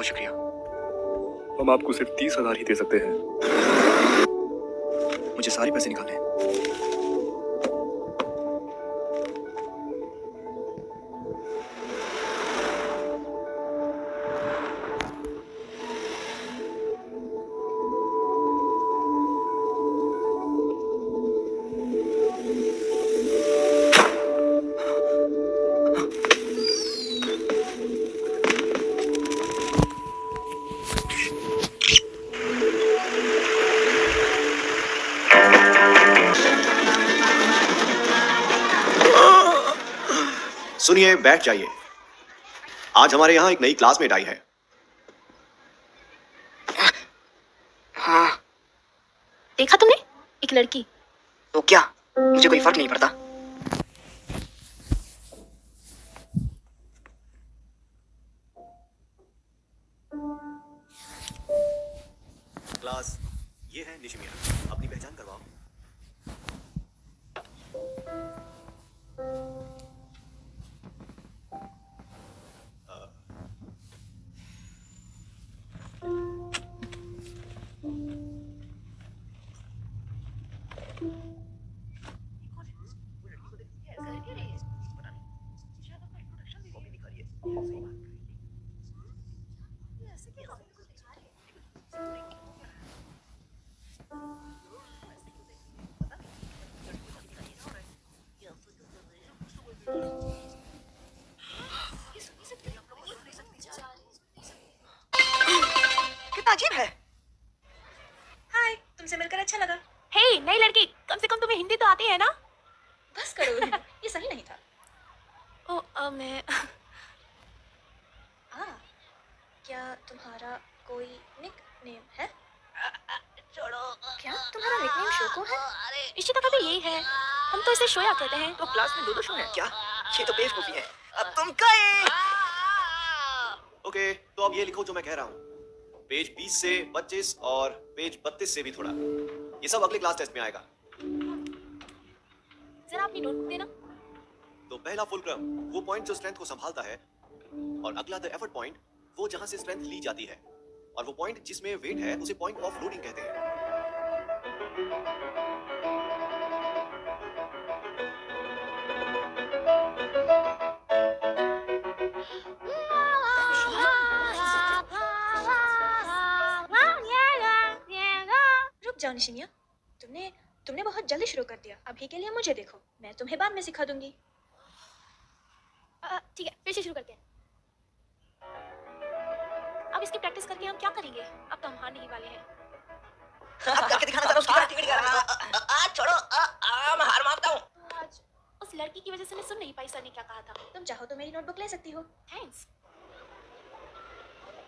बहुत शुक्रिया। हम आपको सिर्फ 30,000 ही दे सकते हैं। मुझे सारे पैसे निकालने हैं। सुनिए, बैठ जाइए। आज हमारे यहाँ एक नई क्लासमेट आई है। हाँ, देखा तुमने? एक लड़की। तो क्या मुझे कोई फर्क नहीं पड़ता। क्लास, ये है निशिमिया। अपनी पहचान करवाओ। कितना अजीब है। हाय, तुमसे मिलकर अच्छा लगा। हे, नई लड़की, कम से कम तुम्हें हिंदी तो आती है ना? बस करो, ये सही नहीं था। ओ, मैं क्या तुम्हारा कोई निकनेम है? छोड़ो। क्या तुम्हारा निकनेम शोको है? इशिता का भी यही है। हम तो इसे शोया कहते हैं। तो क्लास में दो शो है क्या? ये तो बेवकूफी है। अब तुम गए। ओके, तो अब ये लिखो जो मैं कह रहा हूँ। पेज 20 से 25 और पेज 32 से भी थोड़ा। ये सब अगले क्लास टेस्ट में आएगा। जरा अपनी नोटबुक देना। तो पहला फुलक्रम वो पॉइंट जो स्ट्रेंथ को संभालता है, और अगला द एफर्ट पॉइंट वो जहां से स्ट्रेंथ ली जाती है, और वो पॉइंट जिसमें वेट है उसे पॉइंट ऑफ लोडिंग कहते हैं। रुक जाओ निशिमिया, तुमने तुमने बहुत जल्दी शुरू कर दिया। अभी के लिए मुझे देखो, मैं तुम्हें बाद में सिखा दूंगी। ठीक है, फिर से शुरू करते हैं। अब इसकी प्रैक्टिस करके हम क्या करेंगे? अब तो हम हारने ही वाले हैं। अब करके दिखाना जरा, उसकी तरह टिकट करा। छोड़ो, मैं हार मानता हूँ। तो आज उस लड़की की वजह से मैं सुन नहीं पाई सर ने क्या कहा था। तुम चाहो तो मेरी नोटबुक ले सकती हो। थैंक्स।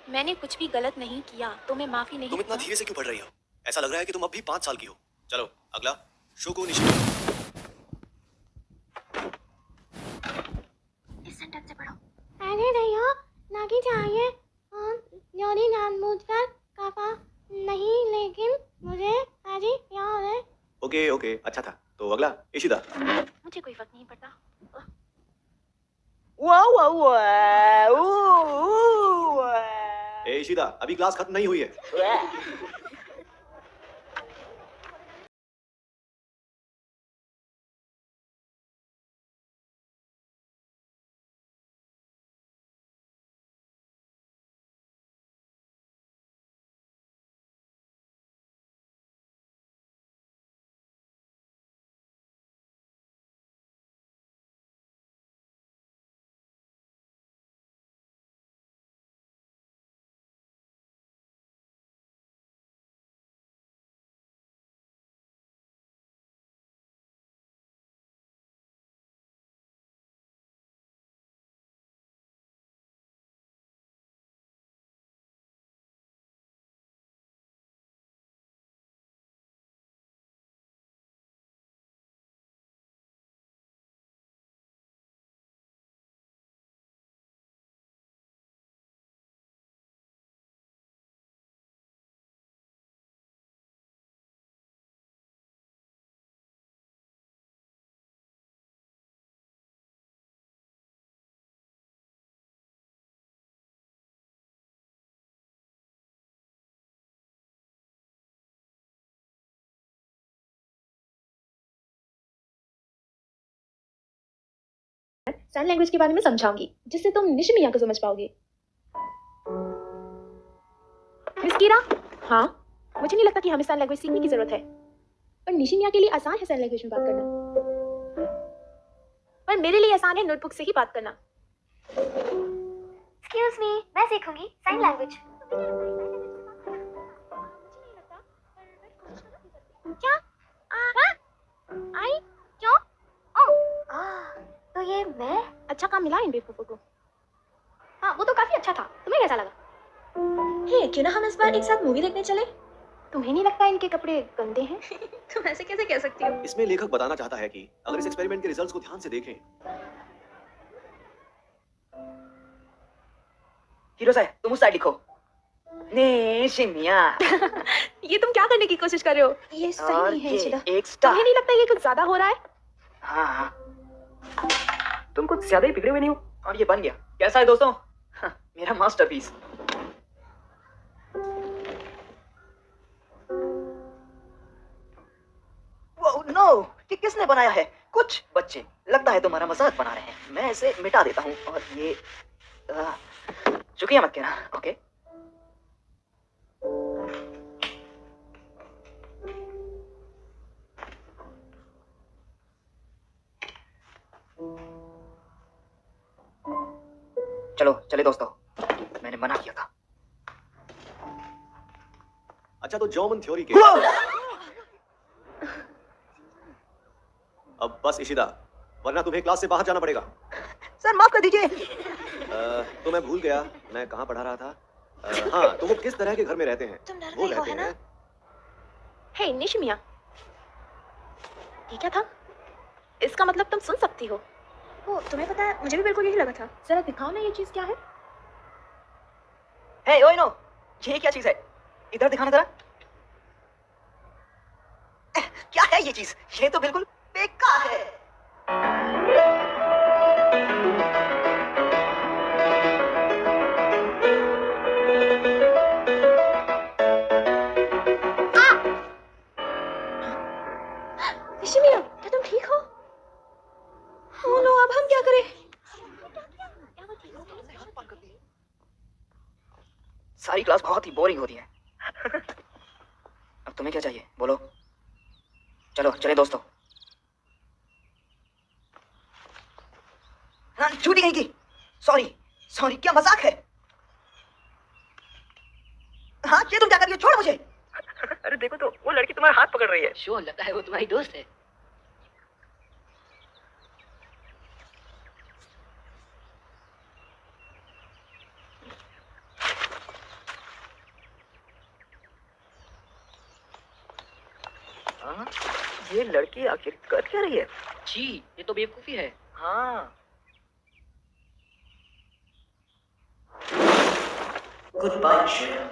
मैंने कुछ भी गलत नहीं किया, तो मैं माफी नहीं। तुम इतना धीरे से क्यों पढ़ रही हो? ऐसा लग रहा है कि तुम अब भी 5 साल की हो। चलो अगला, शोको निशिमिया। इस सेंटेंस से पढ़ो। अरे नहीं नागी चाहिए। योनी जानबूझकर कहा नहीं, लेकिन मुझे अजी याद है। ओके ओके, अच्छा था। तो अगला, इशिता। मुझे कोई फर्क नहीं पड़ता। वाह वाह वाह। ए इशिता, अभी क्लास खत्म नहीं हुई है। साइन लैंग्वेज के बारे में समझाऊंगी, जिससे तुम निशिमिया को समझ पाओगे। मिस कीरा, हाँ, मुझे नहीं लगता कि हमें साइन लैंग्वेज सीखने की जरूरत है, पर निशिमिया के लिए आसान है साइन लैंग्वेज में बात करना, पर मेरे लिए आसान है नोटबुक से ही बात करना। एक्सक्यूज मी, मैं सीखूंगी साइन लैंग्वेज। क्या? आई क्यों? तो ये मैं? अच्छा काम मिला इन बेवकूफों को। हाँ, वो तो काफी अच्छा था। तुम्हें कैसा लगा? हे, क्यों ना हम इस बार एक साथ मूवी देखने चले? तुम्हें नहीं लगता इनके कपड़े गंदे हैं? तुम ऐसे कैसे कह सकती हो? इसमें लेखक बताना चाहता है कि अगर इस एक्सपेरिमेंट के रिजल्ट्स को ध्यान से देखें। हिरोसाई, तुम उस साइड लिखो। निशिमिया। ये तुम क्या करने की कोशिश कर रहे हो? ये सही और नहीं है ये इशिदा। एक स्टार। तुम्हें नहीं लगता ये कुछ ज्यादा हो रहा है? हाँ, तुम कुछ ज्यादा ही बिगड़े हुए नहीं हो, और ये बन गया। कैसा है दोस्तों? मेरा मास्टरपीस। वो नो, ये किसने बनाया है? कुछ बच्चे, लगता है तुम्हारा मजाक बना रहे हैं। मैं इसे मिटा देता हूँ, और ये शुक्रिया मत कहना, ओके? चलो चले दोस्तों, मैंने मना किया था। अच्छा, तो जॉमन थ्योरी के अब बस इशिदा, वरना तुम्हें क्लास से बाहर जाना पड़ेगा। सर माफ कर दीजिए। तो मैं भूल गया मैं कहाँ पढ़ा रहा था। हाँ, तो वो किस तरह के घर में रहते हैं? तुम डर वो गई हो, रहते है ना? हैं। हे निशिमिया, ये क्या था? इसका मतलब तुम सुन सकती हो। ओ, तुम्हें पता है, मुझे भी बिल्कुल यही लगा था। जरा दिखाओ ना ये चीज क्या है? हे ओइनो, ये क्या चीज है? इधर दिखाना जरा। क्या है ये चीज? ये तो बिल्कुल बेकार है। निशिमिया, क्या तुम ठीक हो? ओ नो, अब हम क्या करें? सारी क्लास बहुत ही बोरिंग होती है। अब तुम्हें क्या चाहिए? बोलो। चलो चले दोस्तों। हाँ, छूटी कहीं की। सॉरी सॉरी, क्या मजाक है? हाँ, ये तुम क्या कर रही हो? छोड़ मुझे। अरे देखो तो, वो लड़की तुम्हारा हाथ पकड़ रही है। शो लगता है वो तुम्हारी दोस्त है। हाँ, ये लड़की आखिर कर क्या रही है? जी, ये तो बेवकूफी है। हाँ, Goodbye, Shreya.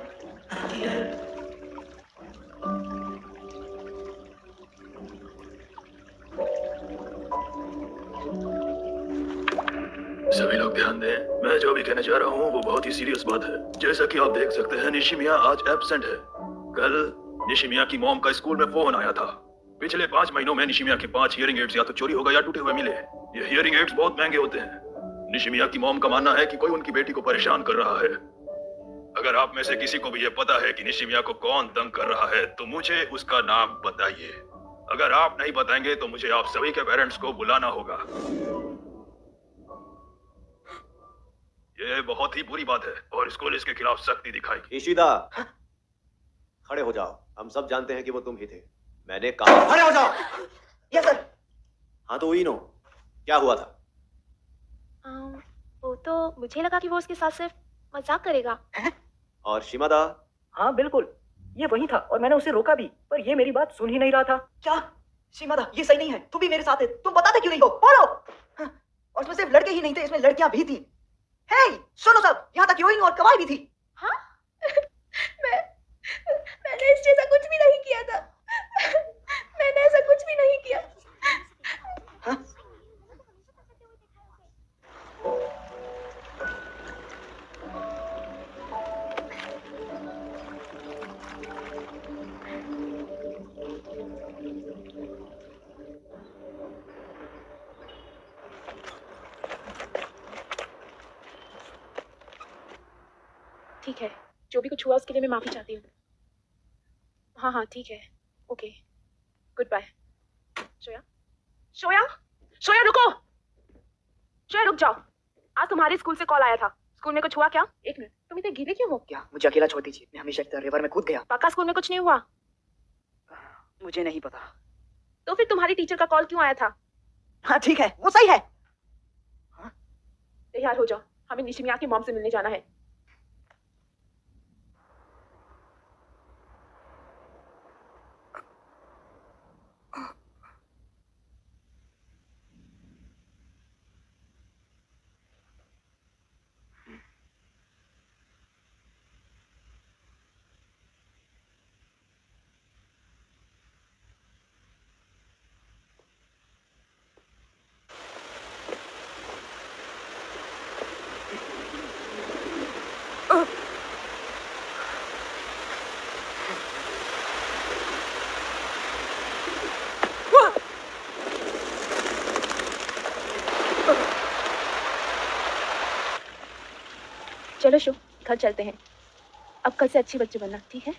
Dear. सभी लोग ध्यान दें, मैं जो भी कहना चाह रहा हूँ वो बहुत ही सीरियस बात है। जैसा कि आप देख सकते हैं, निशिमिया आज एब्सेंट है। कल निशिमिया की मॉम का स्कूल में फोन आया था। पिछले 5 महीनों में निशिमिया के 5 हियरिंग एड्स या तो चोरी हो गए या टूटे हुए मिले। ये हियरिंग एड्स बहुत महंगे होते हैं। निशिमिया की मॉम का मानना है कि कोई उनकी बेटी को परेशान कर रहा है। अगर आप में से किसी को भी ये पता है कि निशिमिया को कौन तंग कर रहा है, तो मुझे उसका नाम बताइए। अगर आप नहीं बताएंगे तो मुझे आप सभी के पेरेंट्स को बुलाना होगा। ये बहुत ही बुरी बात है और स्कूल इसके खिलाफ सख्ती दिखाएगी। इशिदा, खड़े हो जाओ। हम सब जानते हैं कि वो तुम ही थे। मैंने कहा खड़े हो जाओ। Yes sir. हाँ, तो इनो, क्या हुआ था? वो तो मुझे लगा कि वो उसके साथ सिर्फ मजाक करेगा। और शिमादा? हाँ बिल्कुल, ये वही था और मैंने उसे रोका भी, पर ये मेरी बात सुन ही नहीं रहा था। क्या सीमादा, ये सही नहीं है। तुम भी मेरे साथ है, तुम बताते क्यों नहीं हो? बोलो। हाँ, और इसमें सिर्फ लड़के ही नहीं थे, इसमें लड़कियां भी थी। हे सुनो सब, यहाँ तक हीरोइन और कवाई भी थी। हाँ? मैंने इस जैसा कुछ भी नहीं किया था। मैंने ऐसा कुछ भी नहीं किया। हाँ? ठीक है, जो भी कुछ हुआ उसके लिए मैं माफ़ी चाहती हूँ। हाँ हाँ ठीक है, okay, goodbye. Shreya, Shreya, Shreya रुको, श्रेया रुक जाओ। आज तुम्हारे स्कूल से कॉल आया था। स्कूल में कुछ हुआ क्या? एक मिनट, तुम इतने गीले क्यों हो? क्या मुझे अकेला छोड़ दीजिए, मैं हमेशा की तरह रिवर में कूद गया। पक्का स्कूल में कुछ नहीं हुआ? मुझे नहीं पता। तो फिर तुम्हारी टीचर का कॉल क्यों आया था? हाँ ठीक है, वो सही है। तैयार हो जाओ, हमें निशिमिया की मॉम से मिलने जाना है। चलो शो, घर चलते हैं। अब कल से अच्छी बच्चे बनना, ठीक है?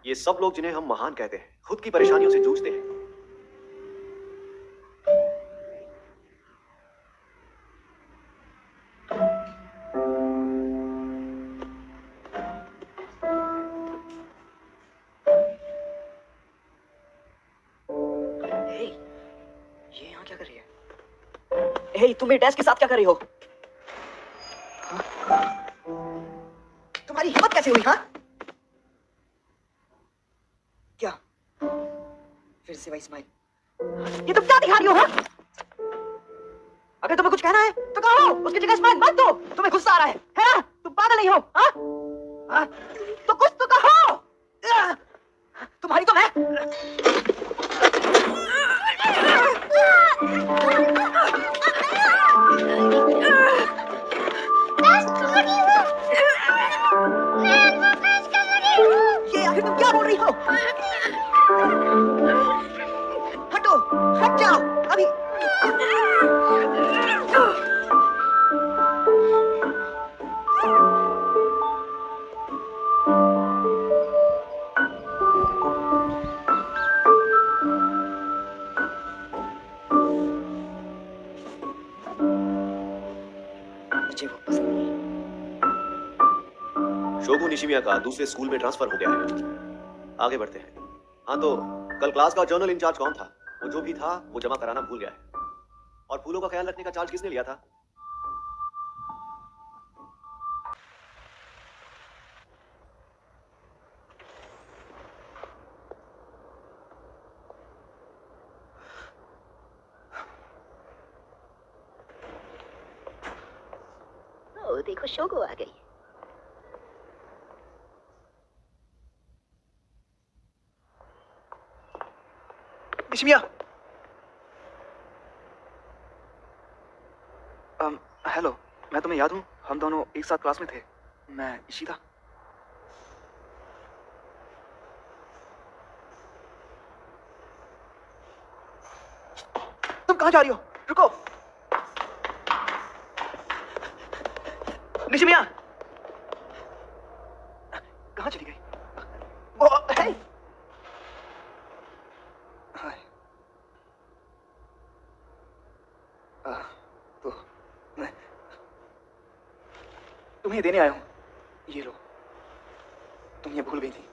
ये सब लोग जिन्हें हम महान कहते हैं, खुद की परेशानियों से जूझते हैं। ये यहाँ क्या कर रही है? हे, तुम मेरे डेस्क के साथ क्या कर रही हो? तुम्हारी हिम्मत कैसे हुई? हाँ, क्या फिर से वही स्माइल? ये तुम क्या दिखा रही हो? हाँ, अगर तुम्हें कुछ कहना है तो कहो, उसकी जगह स्माइल मत दो। तुम्हें गुस्सा आ रहा है ना? तुम पागल नहीं हो? हाँ? हाँ? तो कुछ तो कहो। तुम्हारी तो मैं ये आखिर तुम क्या बोल रही हो? हटो, हट जाओ अभी। मुझे वो पसंद नहीं है। शोगु निशिमिया का दूसरे स्कूल में ट्रांसफर हो गया है। आगे बढ़ते हैं। हाँ तो कल क्लास का जर्नल इंचार्ज कौन था? वो जो भी था वो जमा कराना भूल गया है। और फूलों का ख्याल रखने का चार्ज किसने लिया था? ओ देखो, शोगो आ गई। निशिमिया, हेलो, मैं तुम्हें याद हूँ? हम दोनों एक साथ क्लास में थे। मैं इशिता। तुम कहाँ जा रही हो? रुको। निशिमिया, कहाँ चली गई? वो है? हाय। तो मैं तुम्हें देने आया हूँ। ये लो, तुम ये भूल गई थी।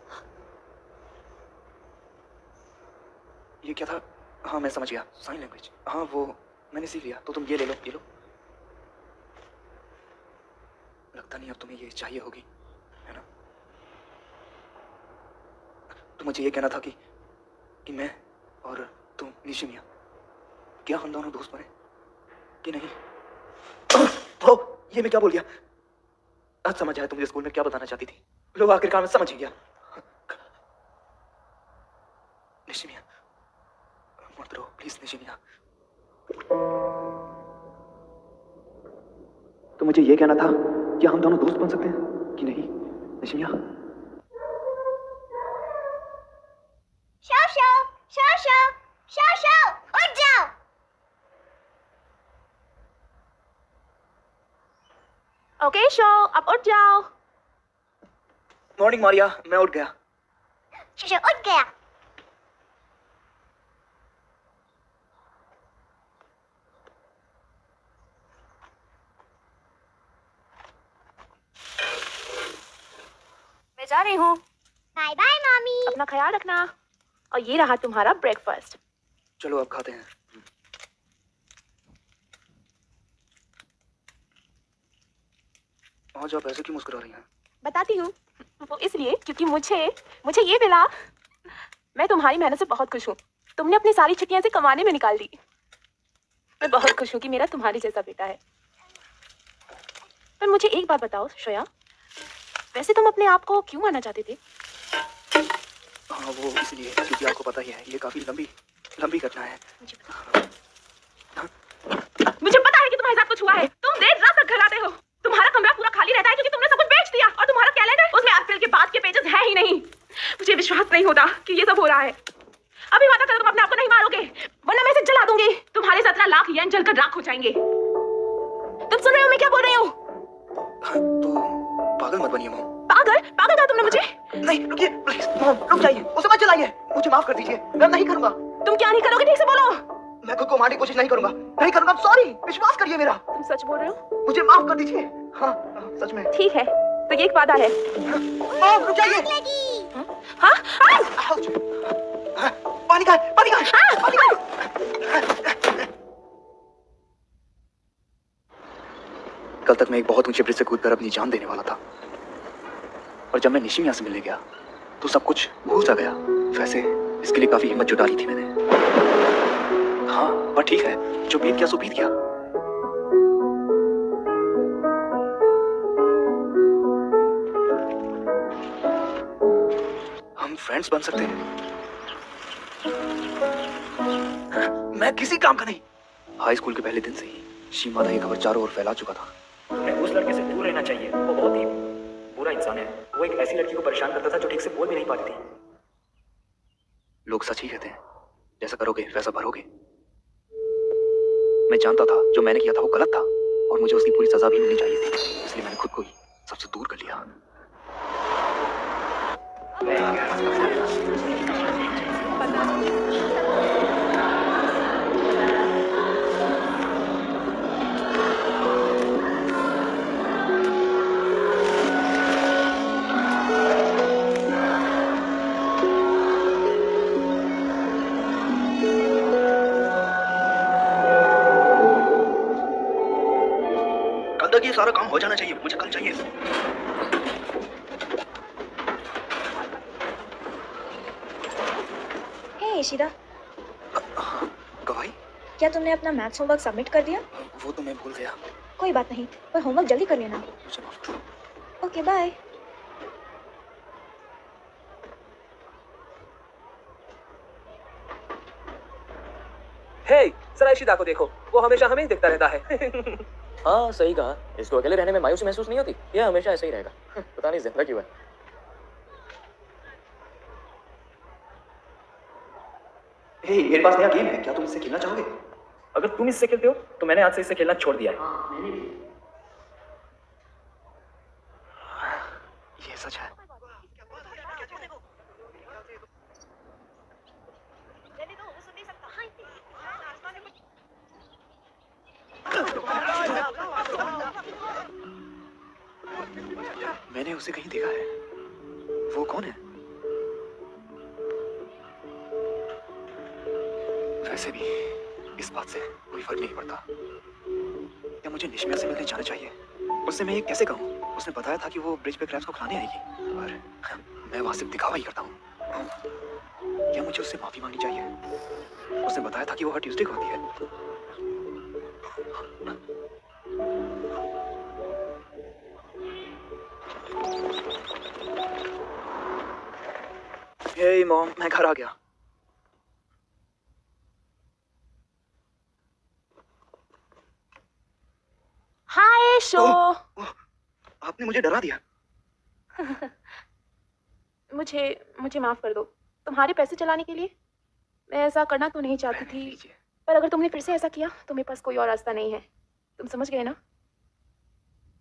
ये क्या था? हाँ मैं समझ गया, साइन लैंग्वेज। हाँ वो मैंने सीख लिया। तो तुम ये ले लो, ये लो। लगता नहीं अब तुम्हें ये चाहिए होगी, है ना? तो मुझे ये कहना था कि मैं और तुम निशिमिया, क्या हम दोनों दोस्त बने कि नहीं? ओ, ये मैं क्या बोल गया? आज समझ आया तुम मुझे स्कूल में क्या बताना चाहती थी। लोग आखिरकार में समझ ही गया। निशिमिया मत रो प्लीज। निशिमिया, तो मुझे ये कहना था, क्या हम दोनों दोस्त बन सकते हैं कि नहीं? निशिमिया, उठ जाओ। ओके शो, अब उठ जाओ। मॉर्निंग मारिया, मैं उठ गया। शो उठ गया। मैं जा रही हूँ। Bye bye mummy. अपना ख्याल रखना। और ये रहा तुम्हारा ब्रेकफास्ट। चलो अब खाते हैं। आज आप ऐसे क्यों मुस्कुरा रही हैं? बताती हूँ। वो इसलिए क्योंकि मुझे ये मिला। मैं तुम्हारी मेहनत से बहुत खुश हूँ। तुमने अपनी सारी छुट्टियां से कमाने में निकाल दी। मैं बहुत खुश हूँ कि मेरा तुम्हारी जैसा बेटा है। पर मुझे एक बात बताओ श्रेया, वैसे तुम अपने आप को क्यों मारना चाहते थे? हाँ, वो इसलिए क्योंकि आपको पता ही है ये काफी लंबी घटना है। मुझे पता है कि तुम्हारे साथ कुछ हुआ है। तुम देर रात तक घर आते हो। तुम्हारा कमरा पूरा खाली रहता है क्योंकि तुमने सब कुछ बेच दिया। और तुम्हारा कैलेंडर, उसमें अप्रैल के बाद के पेजेस है ही नहीं। मुझे विश्वास नहीं होता कि ये सब हो रहा है। अभी वादा करो तुम अपने आप को नहीं मारोगे, वरना मैं इसे जला दूंगी। तुम्हारे 17 लाख येन जलकर राख हो जाएंगे। तुम सुन रहे हो मैं क्या बोल रही हूँ? तो पागल मत बनिए मॉम। पागल कहा तुमने मुझे? नहीं, रुकिए प्लीज मॉम, रुक जाइए, उसे मत चलाइए। मुझे माफ कर दीजिए, मैं नहीं करूंगा। तुम क्या नहीं करोगे? ठीक से बोलो। मैं खुद को मारने की कोशिश नहीं करूंगा। सॉरी, विश्वास करिए मेरा। तुम सच बोल रहे हो? मुझे माफ कर दीजिए। हाँ, सच में। ठीक है, तो ये एक वादा है। मॉम रुक जाइए। हाँ? आउच। पानी का। कल तक मैं एक बहुत ऊंचे ब्रिज से कूदकर अपनी जान देने वाला था, और जब मैं निशिमिया से मिलने गया तो सब कुछ भूल सा गया। वैसे इसके लिए काफी हिम्मत जुटा ली थी मैंने। हाँ, पर ठीक है, जो बीत गया सो बीत गया। हम फ्रेंड्स बन सकते हैं। मैं किसी काम का नहीं। हाई स्कूल के पहले दिन से ही शिमादा ये खबर चारों ओर फैला चुका था। तुम्हें उस लड़के से दूर रहना चाहिए। वो बहुत ही बुरा इंसान है। वो एक ऐसी लड़की को परेशान करता था जो ठीक से बोल भी नहीं पाती थी। लोग सच ही कहते हैं, जैसा करोगे वैसा भरोगे। मैं जानता था जो मैंने किया था वो गलत था, और मुझे उसकी पूरी सजा भी मिलनी चाहिए थी। इसलिए मैंने खुद को ही सबसे दूर कर लिया। कल तक ये सारा काम हो जाना चाहिए। मुझे कल चाहिए। हे इशिदा, गवाही? क्या तुमने अपना मैथ्स होमवर्क सबमिट कर दिया? वो तो मैं भूल गया। कोई बात नहीं, पर होमवर्क जल्दी कर लेना। मुझे माफ करो। Okay bye. हे, जरा इशिदा को देखो, वो हमेशा हमें ही देखता रहता है। हाँ सही कहा। इसको अकेले रहने में मायूसी महसूस नहीं होती? ये हमेशा ऐसा ही रहेगा। पता नहीं जिंदा क्यों है। हे, मेरे पास नया गेम है, क्या तुम इससे खेलना चाहोगे? अगर तुम इससे खेलते हो तो मैंने आज से इससे खेलना छोड़ दिया है। ये सच है। मैंने उसे कहीं देखा है। वो कौन है? वैसे भी इस बात से कोई फर्क नहीं पड़ता। क्या मुझे निशिमिया से मिलने जाना चाहिए? उससे मैं ये कैसे कहूँ? उसने बताया था कि वो ब्रिज पे क्रैब्स को खिलाने आएगी, पर मैं वहां सिर्फ दिखावा ही करता हूँ। क्या मुझे उससे माफी मांगनी चाहिए? उसने बताया था कि वो हर ट्यूसडे को आती है। हे मॉम, मैं घर आ गया। हाय शो। आपने मुझे डरा दिया। मुझे माफ कर दो। तुम्हारे पैसे चलाने के लिए मैं ऐसा करना तो नहीं चाहती थी, पर अगर तुमने फिर से ऐसा किया तो मेरे पास कोई और रास्ता नहीं है। तुम समझ गए ना?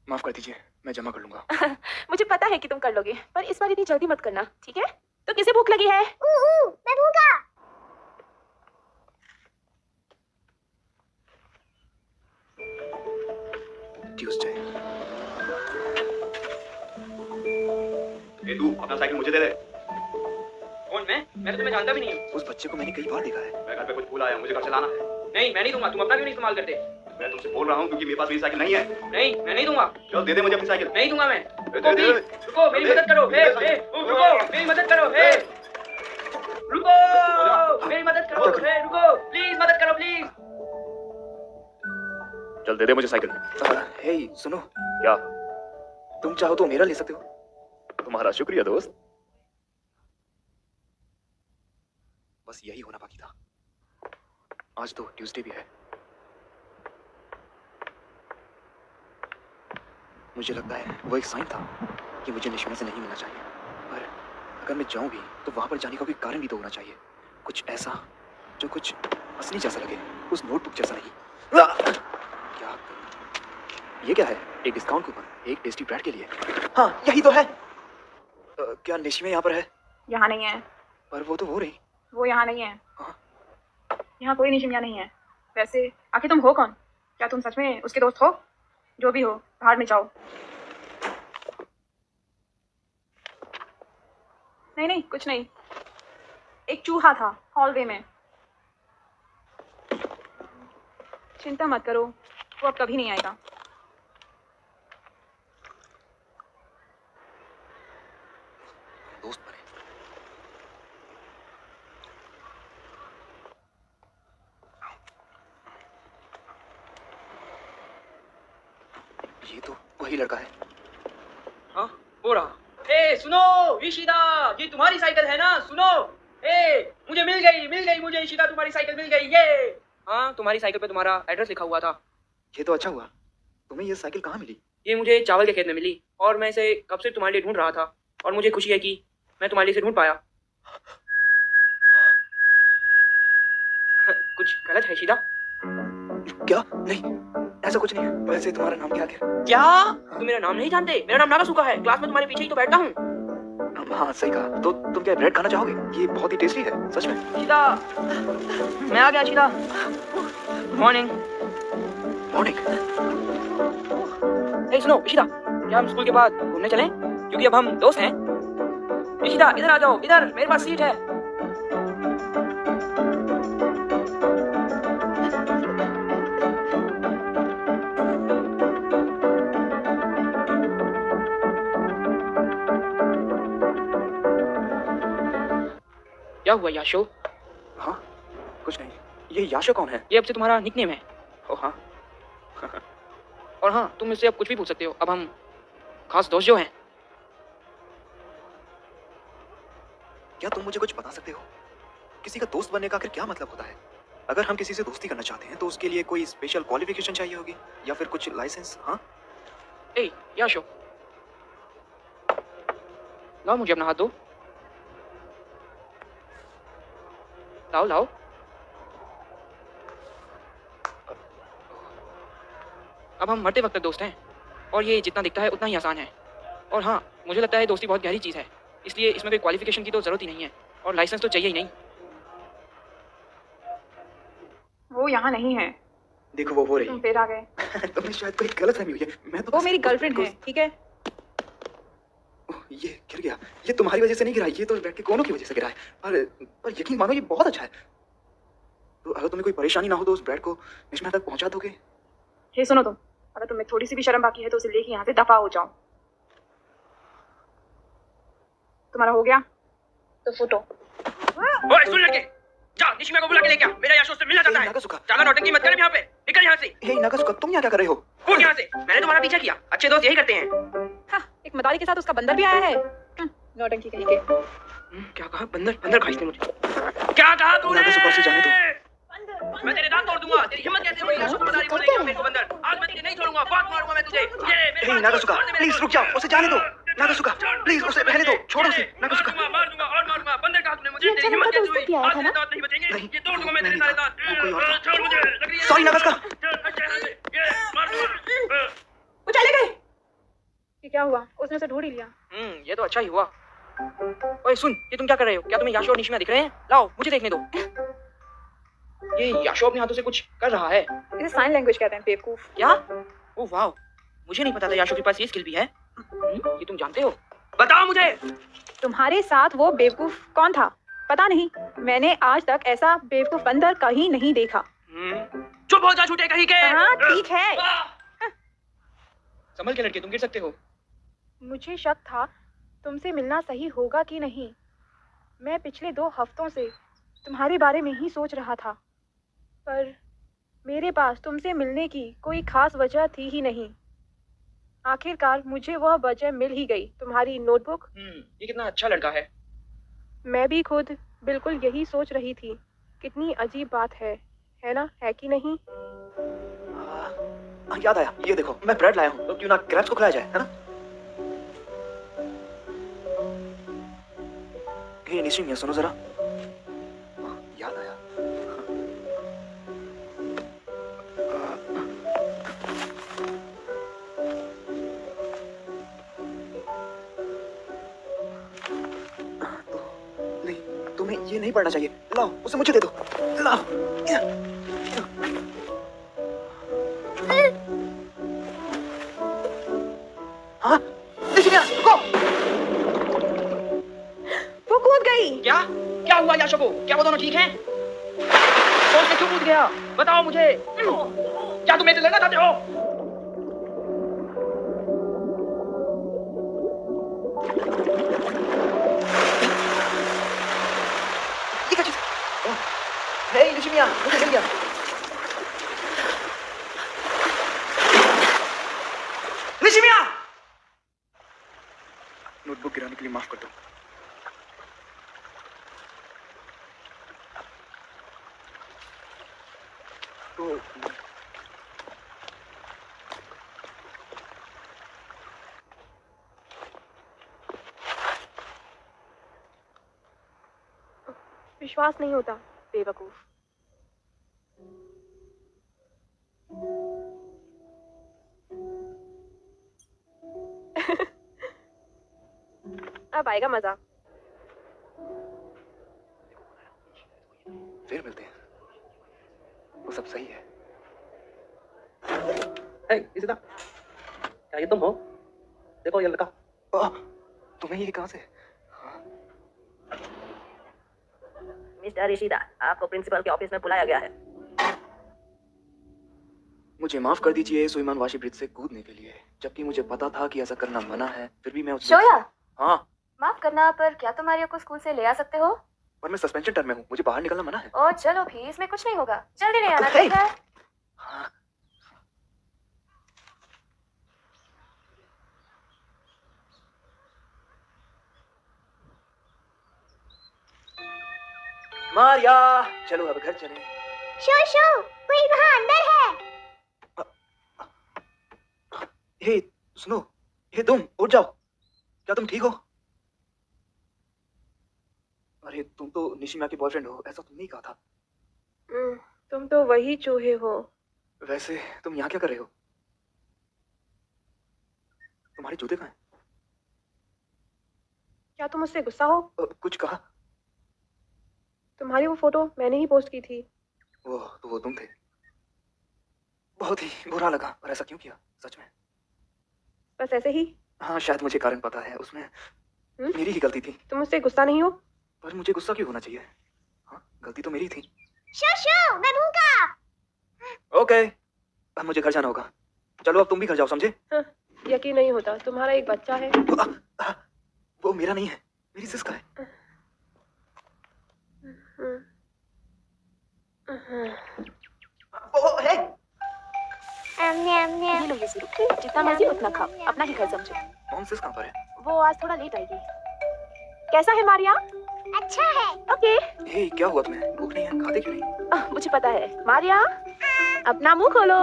माफ कर दीजिए, मैं जमा कर लूंगा। मुझे पता है कि तुम कर लोगे, पर इस बार इतनी जल्दी मत करना, ठीक है? तो किसे भूख लगी है? मैं भूखा। ट्यूसडे। ए तू अपना साइकिल मुझे दे दे। कौन मैं तो तुम्हें जानता भी नहीं हूँ। उस बच्चे को मैंने कई बार देखा है। मैं घर पे कुछ भूल आया, मुझे घर चलाना है। नहीं मैं नहीं दूंगा, तुम अपना क्यों नहीं इस्तेमाल करते? मैं तुमसे बोल रहा हूँ क्योंकि मेरे पास मेरी साइकिल नहीं है। नहीं मैं नहीं दूंगा। चलो दे दे मुझे अपनी साइकिल। नहीं दूंगा मैं। दे रुको दे। प्लीज, रुको मेरी मदद करो। हे रुको मेरी मदद करो। हे रुको मेरी मदद करो। हे रुको प्लीज, मदद करो प्लीज। चल दे दे मुझे साइकिल। हे सुनो, क्या? तुम चाहो तो मेरा ले सकते हो। तुम्हारा शुक्रिया दोस्त। बस यही होना बाकी था। आज तो ट्यूसडे भी है। मुझे लगता है वो एक साइन था कि मुझे निशिमा से नहीं मिलना चाहिए, पर अगर मैं जाऊं भी तो वहां पर जाने का कोई कारण भी तो होना चाहिए। कुछ ऐसा जो कुछ असली जैसा लगे, उस नोटबुक जैसा नहीं। क्या करूं? ये क्या है? एक डिस्काउंट कूपन, एक टेस्टी ब्रेड के लिए। हाँ यही तो है। क्या निशिमा यहाँ पर है? यहाँ नहीं है। पर वो तो हो रही। वो यहाँ नहीं है। हाँ? यहाँ कोई निशिमिया नहीं है। वैसे आखिर तुम हो कौन? क्या तुम सच में उसके दोस्त हो? जो भी हो, बाहर में जाओ। नहीं कुछ नहीं। एक चूहा था हॉलवे में। चिंता मत करो, वो अब कभी नहीं आएगा। दोस्त बने। ये तो वही लड़का है। हाँ हो रहा। ए सुनो ईशिता, ये तुम्हारी साइकिल है ना? सुनो मुझे मिल गई मुझे ईशिता, तुम्हारी साइकिल मिल गई। ये हाँ, तुम्हारी साइकिल पे तुम्हारा एड्रेस लिखा हुआ था। ये तो अच्छा हुआ। तुम्हें ये साइकिल कहाँ मिली? ये मुझे चावल के खेत में मिली और मैं इसे कब से तुम्हारे लिए ढूंढ रहा था, और मुझे खुशी है कि मैं तुम्हारे लिए इसे ढूंढ पाया। कुछ गलत है शीदा? क्या? नहीं, ऐसा कुछ नहीं है। वैसे तुम्हारा नाम क्या है? क्या तुम मेरा नाम नहीं जानते? मेरा नाम नागासुका है। क्लास में तुम्हारे पीछे ही तो बैठता हूँ। हाँ सही कहा। तो तुम क्या ब्रेड खाना चाहोगे? ये बहुत ही टेस्टी है सच में। शीदा, मैं आ गया। शीदा मॉर्निंग। हे सुनो ईशिता, क्या हम स्कूल के बाद घूमने चलें? क्योंकि अब हम दोस्त हैं। ईशिता इधर आ जाओ, इधर मेरे पास सीट है। क्या हुआ याशो? हाँ कुछ नहीं। ये याशो कौन है? ये अब से तुम्हारा निकनेम है। ओ हाँ। और हाँ, तुम मुझसे अब कुछ भी पूछ सकते हो। अब हम खास दोस्त जो हैं। क्या तुम मुझे बता सकते हो किसी का दोस्त बनने का आखिर क्या मतलब होता है? अगर हम किसी से दोस्ती करना चाहते हैं तो उसके लिए कोई स्पेशल क्वालिफिकेशन चाहिए होगी या फिर कुछ लाइसेंस? हाँ ए याशो, लाओ मुझे अपना हाथ दो। लाओ लाओ। अब हम मरते वक्त तक दोस्त हैं, और ये जितना दिखता है उतना ही आसान है। और हाँ, मुझे लगता है दोस्ती बहुत गहरी चीज़ है, इसलिए इसमें कोई क्वालिफिकेशन की तो ज़रूरत ही नहीं है, और लाइसेंस तो चाहिए ही नहीं। वो यहाँ नहीं है। देखो वो हो रही। तुम फिर आ गए। तुम्हें शायद कोई गलतफहमी हुई है। मैं तो वो मेरी गर्लफ्रेंड है, ठीक है? ये गिर गया। ये तुम्हारी वजह से नहीं गिरा, ये तो बैठ के कोनों की वजह से गिरा है। पर यकीन मानो ये बहुत अच्छा है। तो अगर तुम्हें कोई परेशानी ना हो तो उस ब्रेड को निशिमा तक पहुंचा दोगे? हे सुनो तुम, अगर तुम्हें थोड़ी सी भी शर्म बाकी है तो उसे लेके यहाँ से दफा हो जाओ। तुम्हारा हो गया तो फुटो। ओए सुन लड़के, जा निशिमा को बुला के लेके आ। मेरा याशो से मिलना चाहता है। ज्यादा नौटंकी मत कर यहाँ पे। निकल यहाँ से। हे नागासुका, तुम यहाँ क्या कर रहे हो? कूद यहाँ से। मैंने तुम्हारा पीछा किया। अच्छे दोस्त यही करते हैं। हाँ, एक मदारी के साथ उसका बंदर भी आया है। नौटंकी कहीं के। क्या कहा? बंदर खा इसने मुझे। क्या कहा तूने? नागासुका से जाने दो। मैं तेरे दांत तोड़ दूंगा। तेरी हिम्मत कैसे हुई याशो को मदारी बोलने की? मेरे को बंदर। आज मैं तुझे नहीं छोड़ूंगा। बहुत मारूंगा मैं तुझे। ये मेरे हे नागासुका, प्लीज रुक जाओ, उसे जाने दो। नागासुका प्लीज उसे रहने दो, छोड़ो उसे। नागासुका मार दूंगा और मारूंगा। बंदर कहा तूने मुझे? तेरी हिम्मत कैसे हुई? आज मेरे दांत नहीं बचेंगे। ये तोड़ दूंगा मैं तेरे सारे दांत। छोड़ मुझे। सॉरी नागासुका। ये मार दूंगा। वो चले गए। क्या हुआ? उसने उसे ढूंढ ही लिया। ये तो अच्छा ही हुआ। ओए सुन, ये तुम क्या कर रहे हो? क्या तुम्हें याशो और निशिमा दिख रहे हैं? लाओ मुझे देखने दो। ये याशो अपने हाथों से कुछ कर रहा है। इसे साइन लैंग्वेज कहते हैं, बेवकूफ। क्या? ओह वाह, मुझे नहीं पता था याशो के पास ये स्किल भी है। ये तुम जानते हो? बताओ मुझे। तुम्हारे साथ वो बेवकूफ कौन था? पता नहीं, मैंने आज तक ऐसा बेवकूफ बंदर कहीं नहीं देखा। चुप हो जा झूठे कहीं के। हाँ ठीक है। संभल के लड़के, तुम गिर सकते हो। मुझे शक था तुमसे मिलना सही होगा कि नहीं। मैं पिछले 2 हफ्तों से तुम्हारे बारे में ही सोच रहा था, पर मेरे पास तुमसे मिलने की कोई खास वजह थी ही नहीं। आखिरकार मुझे वह वजह मिल ही गई, तुम्हारी नोटबुक। ये कितना अच्छा लड़का है। मैं भी खुद बिल्कुल यही सोच रही थी। कितनी अजीब बात है ना, है कि नहीं? याद आया, ये देखो मैं ब्रेड लाया हूँ, तो क्यों ना क्रैब्स को खिलाया जाए, है ना? ये निशिमिया सुनो जरा। याद आया। नहीं, तुम्हें ये नहीं पढ़ना चाहिए। लाओ, उसे मुझे दे दो। लाओ। हाँ, निशिमिया, रुको। वो कूद गई। क्या? क्या हुआ याशो को? क्या वो दोनों ठीक हैं? सोच के क्यों कूद गया? बताओ मुझे। क्या तुम मेरे से लड़ना चाहते हो? ये क्या चीज? हे निशिमिया, मुझे मिल गया। निशिमिया! नोटबुक गिराने के लिए माफ कर दो। तो विश्वास नहीं होता, बेवकूफ। अब आएगा मजा। फिर मिलते हैं। वो सब सही है। इशिदा, क्या ये तुम हो? देखो ये लड़का। तुम्हें ये कहाँ से? मिस्टर इशिदा, आपको प्रिंसिपल के ऑफिस में बुलाया गया है। मुझे माफ कर दीजिए सुइमान वाशी ब्रिज से कूदने के लिए, जबकि मुझे पता था कि ऐसा करना मना है, फिर भी मैं उस शोया। हाँ। माफ करना, पर क्या तुम मारियो को स्कूल से ले आ सकते हो? पर मैं सस्पेंशन टर्म में हूँ, मुझे बाहर निकलना मना है। ओ चलो भी, इसमें कुछ नहीं होगा। जल्दी ले आना, हे! ठीक है? हाँ। मारिया, चलो अब घर चलें। शो शो, कोई वहाँ अंदर है। हे सुनो, हे तुम उठ जाओ। क्या तुम ठीक हो? अरे तुम तो निशिमा के बॉयफ्रेंड हो, ऐसा तुमने ही कहा था। तुम तो वही चूहे हो। वैसे तुम यहाँ क्या कर रहे हो? तुम्हारे जूते कहाँ हैं? क्या तुम मुझसे गुस्सा हो? कुछ कहा? तुम्हारी वो फोटो मैंने ही पोस्ट की थी। वो तुम थे। बहुत ही बुरा लगा, पर ऐसा क्यों किया? सच में? बस ऐसे ही। हाँ शायद मुझे कारण पता है, उसमें मेरी ही गलती थी। तुम मुझसे गुस्सा नहीं हो? पर मुझे गुस्सा क्यों होना चाहिए? हाँ गलती तो मेरी थी। शो शो, मैं भूखा। ओके, अब मुझे घर जाना होगा। चलो अब तुम भी घर जाओ, समझे? हाँ, यकीन नहीं होता, तुम्हारा एक बच्चा है। वो मेरा नहीं है, मेरी सिस का है। ये लो ये सिरप, जितना मर्जी उतना खाओ, अपना ही घर समझो। मॉम सिस कहाँ पर है? वो आज थोड़ा लेट आएगी। कैसा है मारिया? अच्छा है। ओके। हे क्या हुआ तुम्हें? भूख नहीं है? खाते क्यों नहीं? मुझे पता है। मारिया, अपना मुंह खोलो।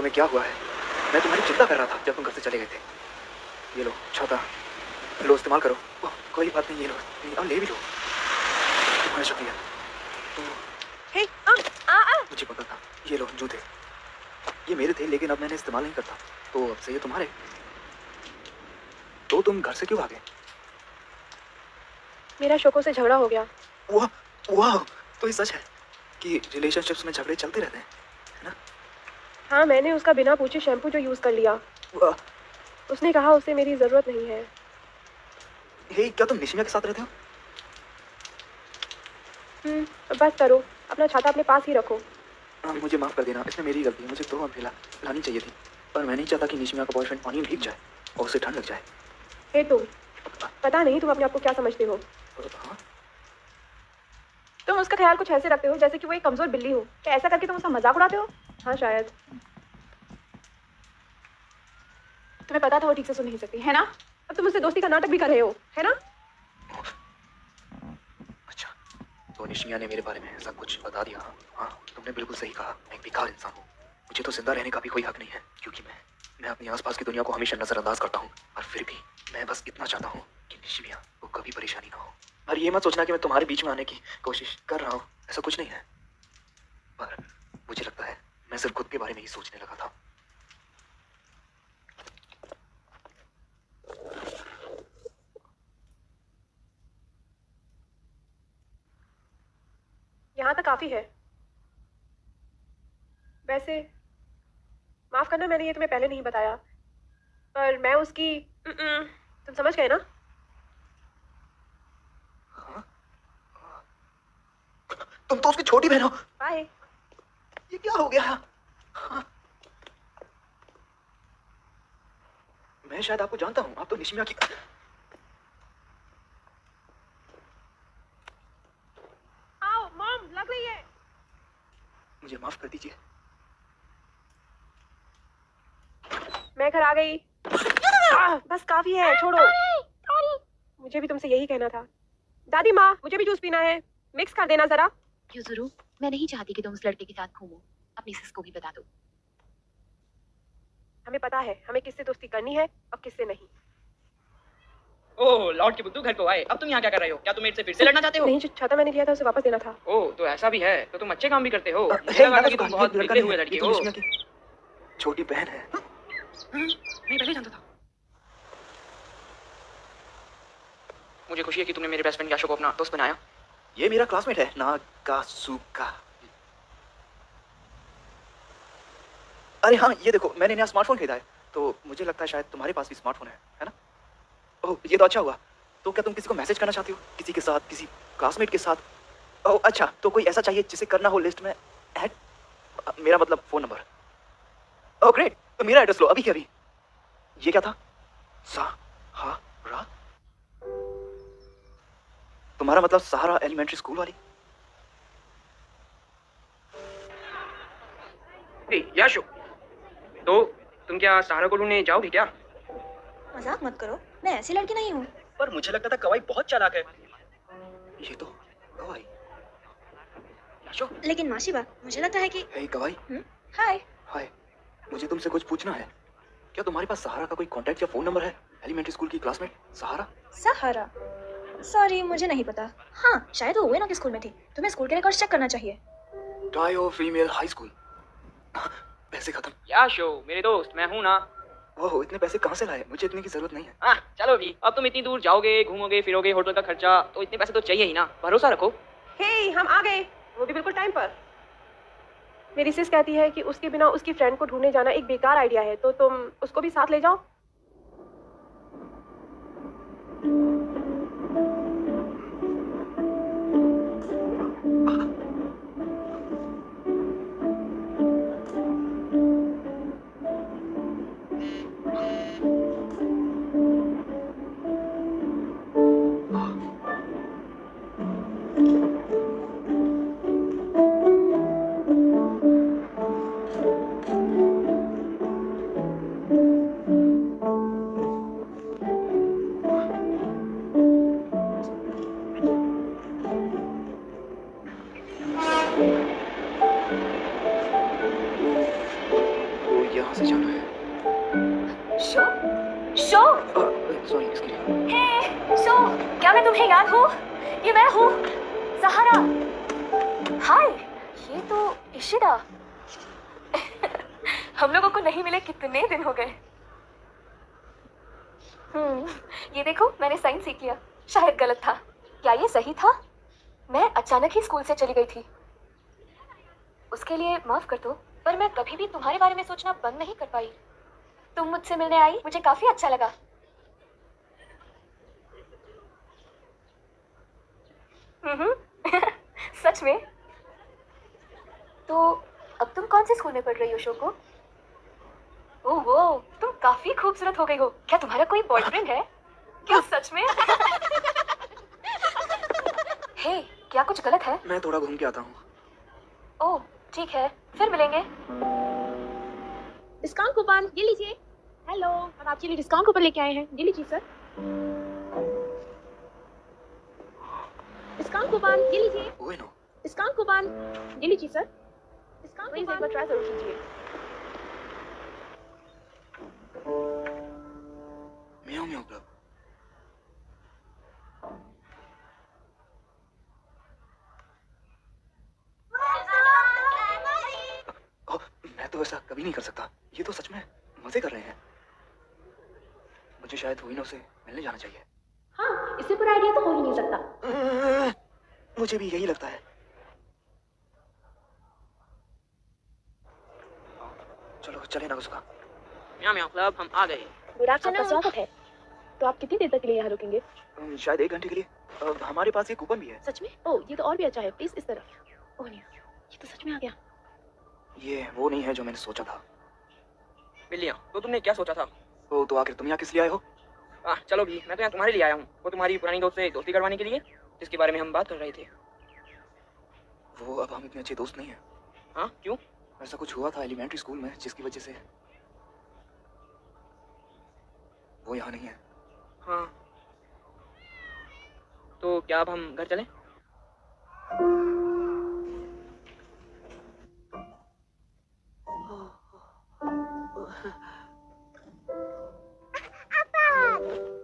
तुम्हें क्या हुआ है? मैं तुम्हारी चिंता कर रहा था जब तुम घर से चले गए थे। ये लो छाता, लो इस्तेमाल करो। ओह, कोई बात नहीं, ये लो और ले भी लो। तुम्हारा शुक्रिया। तो मुझे पता था। ये लो जूते, ये मेरे थे लेकिन अब मैंने इस्तेमाल नहीं करता, तो अब से ये तुम्हारे। तो तुम घर से क्यों भागे? मेरा शोको से झगड़ा हो गया। वाह, तो ये सच है कि रिलेशनशिप्स में झगड़े चलते रहते हैं, है ना? हाँ, मैंने उसका बिना पूछे शैम्पू जो यूज कर लिया। उसने कहा उसे मेरी जरूरत नहीं है। हे, क्या तुम निशिमा के साथ रहते हो? बस करो, अपना छाता अपने पास ही रखो। मुझे माफ कर देना, इसमें मेरी गलती है। मुझे तो अम्ब्रेला लानी चाहिए थी, पर मैं नहीं चाहता कि निशिमा का बॉयफ्रेंड पानी में भीग जाए और उसे ठंड लग जाए। हे तुम, पता नहीं तुम अपने आप को क्या समझते हो। हाँ? तुम उसका ख्याल कुछ ऐसे रखते हो जैसे कि वो एक कमजोर बिल्ली हो। क्या ऐसा करके तुम उसका मजाक उड़ाते हो? हाँ शायद। तुम्हें पता था वो ठीक से सुन नहीं सकती, है ना? अब तुम उससे दोस्ती का नाटक भी कर रहे हो, है ना? अच्छा, तो निशिमा ने मेरे बारे में सब कुछ बता दिया। हाँ, तुमने बिल्कुल सही कहा। मैं एक बेकार इंसान हूँ। मुझे तो जिंदा रहने का भी कोई हक नहीं है, क्योंकि मैं अपनी आसपास की दुनिया को हमेशा नजरअंदाज करता हूँ। और फिर भी मैं बस इतना चाहता हूँ कि निशिमा को कभी परेशानी ना हो। और ये मत सोचना कि मैं तुम्हारे बीच में आने की कोशिश कर रहा हूँ, ऐसा कुछ नहीं है। पर मुझे लगता है मैं सिर्फ खुद के बारे में ही सोचने लगा था। यहाँ तक काफी है। वैसे माफ करना, मैंने ये तुम्हें पहले नहीं बताया, पर मैं उसकी तुम समझ गए ना? तुम तो उसकी छोटी बहन हो। बाय। ये क्या हो गया? हाँ। मैं शायद आपको जानता हूँ। आप तो निशिमा की। आओ, मॉम लग रही है। मुझे माफ कर दीजिए। मैं घर आ गई। बस काफी है, छोड़ो। मुझे भी तुमसे यही कहना था। दादी माँ, मुझे भी जूस पीना है। मिक्स कर देना जरा। क्यों जरूर, मैं नहीं चाहती कि तुम उस लड़के के साथ घूमो। अपनी सिस को भी बता दो। हमें पता है हमें किससे दोस्ती करनी है और किससे नहीं। ओह, लॉर्ड के बुद्धू घर को आए। अब तुम यहाँ क्या कर रहे हो? क्या तुम मेरे से फिर से लड़ना चाहते हो? नहीं, जो छाता मैंने लिया था उसे वापस देना था। ओह, तो ऐसा भी है। तो तुम अच्छे काम भी करते हो। मुझे लगा कि तुम बहुत बिगड़े हुए लड़के हो। निशिमा की छोटी बहन है। मैं पहले जानता था। मुझे खुशी है कि तुमने मेरे बेस्ट फ्रेंड याशो को अपना दोस्त बनाया। ये मेरा क्लासमेट है, नागासुका। अरे हाँ, ये देखो, मैंने नया स्मार्टफोन खरीदा है, तो मुझे लगता है शायद तुम्हारे पास भी स्मार्टफोन है ना? ओह, ये तो अच्छा हुआ। तो क्या तुम किसी को मैसेज करना चाहती हो? किसी के साथ, किसी क्लासमेट के साथ? ओह अच्छा, तो कोई ऐसा चाहिए जिसे करना हो लिस्ट में ऐड? मेरा मतलब फोन नंबर। ओह ग्रेट, तो मेरा एड्रेस लो अभी के अभी। ये क्या था? सहारा? तुम्हारा मतलब सहारा एलिमेंट्री स्कूल वाली? याशो, तो तुम क्या सहारा को ढूंढने जाओगे क्या? मजाक मत करो, मैं ऐसी लड़की नहीं हूँ। पर मुझे लगता था कवाई बहुत चालाक है। ये तो कवाई। याशो, लेकिन माशिबा, मुझे लगता है कि हे कवाई। हाय। हाय, मुझे तुमसे कुछ पूछना है। क्या तुम्हारे पास सहारा का कोई कांटेक्ट या फोन नंबर है? एलिमेंट्री स्कूल की क्लासमेट सहारा? सहारा? सॉरी, मुझे नहीं पता। हाँ, शायद वो उएनो के स्कूल में थी। तुम्हें स्कूल के रिकॉर्ड्स चेक करना चाहिए। टायो फीमेल हाई स्कूल। पैसे खत्म। याशो, मेरे दोस्त, मैं हूँ ना। ओह, इतने पैसे कहाँ से लाए? मुझे इतने की जरूरत नहीं है। हाँ, चलो भी। अब तुम इतनी दूर जाओगे, घूमोगे, फिरोगे, होटल का खर्चा, तो इतने पैसे तो चाहिए ही ना। भरोसा रखो। हे, हम आ गए, वो भी बिल्कुल टाइम पर। मेरी सिस कहती है कि उसके बिना उसकी फ्रेंड को ढूंढने जाना एक बेकार आइडिया है, तो तुम उसको भी साथ ले जाओ। क्या मैं तुम्हें याद हूँ? ये मैं हूँ, सहारा। हाय, ये तो इशिता। हम लोगों को नहीं मिले कितने दिन हो गए। ये देखो, मैंने साइंस सीख लिया। शायद गलत था। क्या ये सही था? मैं अचानक ही स्कूल से चली गई थी। उसके लिए माफ कर दो, पर मैं कभी भी तुम्हारे बारे में सोचना बंद नहीं कर पाई। तुम मुझसे मिलने आई, मुझे काफी अच्छा लगा। सच में? तो अब तुम कौन से स्कूल में पढ़ रही हो, शोको? ओह वो, तुम काफी खूबसूरत हो गई हो। क्या तुम्हारा कोई बॉयफ्रेंड है? क्या सच में? हे, क्या कुछ गलत है? मैं थोड़ा घूम के आता हूँ। ओह ठीक है, फिर मिलेंगे। डिस्काउंट कूपन ये लीजिए। हेलो, हम आपके लिए डिस्काउंट कूपन लेके आए हैं, ये लीजिए सर। डिस्काउंट कूपन ये लीजिए। ओएनो, डिस्काउंट कूपन ये लीजिए सर। डिस्काउंट प्लीज एक बार ट्राई जरूर कीजिए। म्याऊ म्याऊ क्लब। मैं तो ऐसा कभी नहीं कर सकता। ये तो सच में मजे कर रहे हैं। मुझे शायद हुईनो से मिलने जाना चाहिए। हाँ, इससे बुरा आइडिया तो हो ही नहीं सकता। मुझे भी यही लगता है। चलो चले ना उसका। म्याऊ म्याऊ क्लब, हम आ गए। Good afternoon. आपका स्वागत है। तो आप कितनी देर तक के लिए यहाँ रुकेंगे? शायद 1 घंटे के लिए। हमारे पास ये कूपन भी है। सच में? ओह, ये तो और भी अच्छा है। प्लीज इस तरफ। ओह नहीं, ये तो सच में आ गया। ये वो नहीं है जो मैंने सोचा था। बिल्लियाँ, तो तुमने क्या सोचा था? तो आखिर तुम यहाँ किस लिए आए हो? चलो भी, मैं तो यहाँ तुम्हारे लिए आया हूँ। वो तुम्हारी पुरानी दोस्त से दोस्ती करवाने के लिए, जिसके बारे में हम बात कर रहे थे। वो अब हम इतने अच्छे दोस्त नहीं हैं। हाँ, क्यों? ऐसा कुछ हुआ था एलिमेंट्री स्कूल में जिसकी वजह से वो यहाँ नहीं है। हाँ, तो क्या अब हम घर चलें?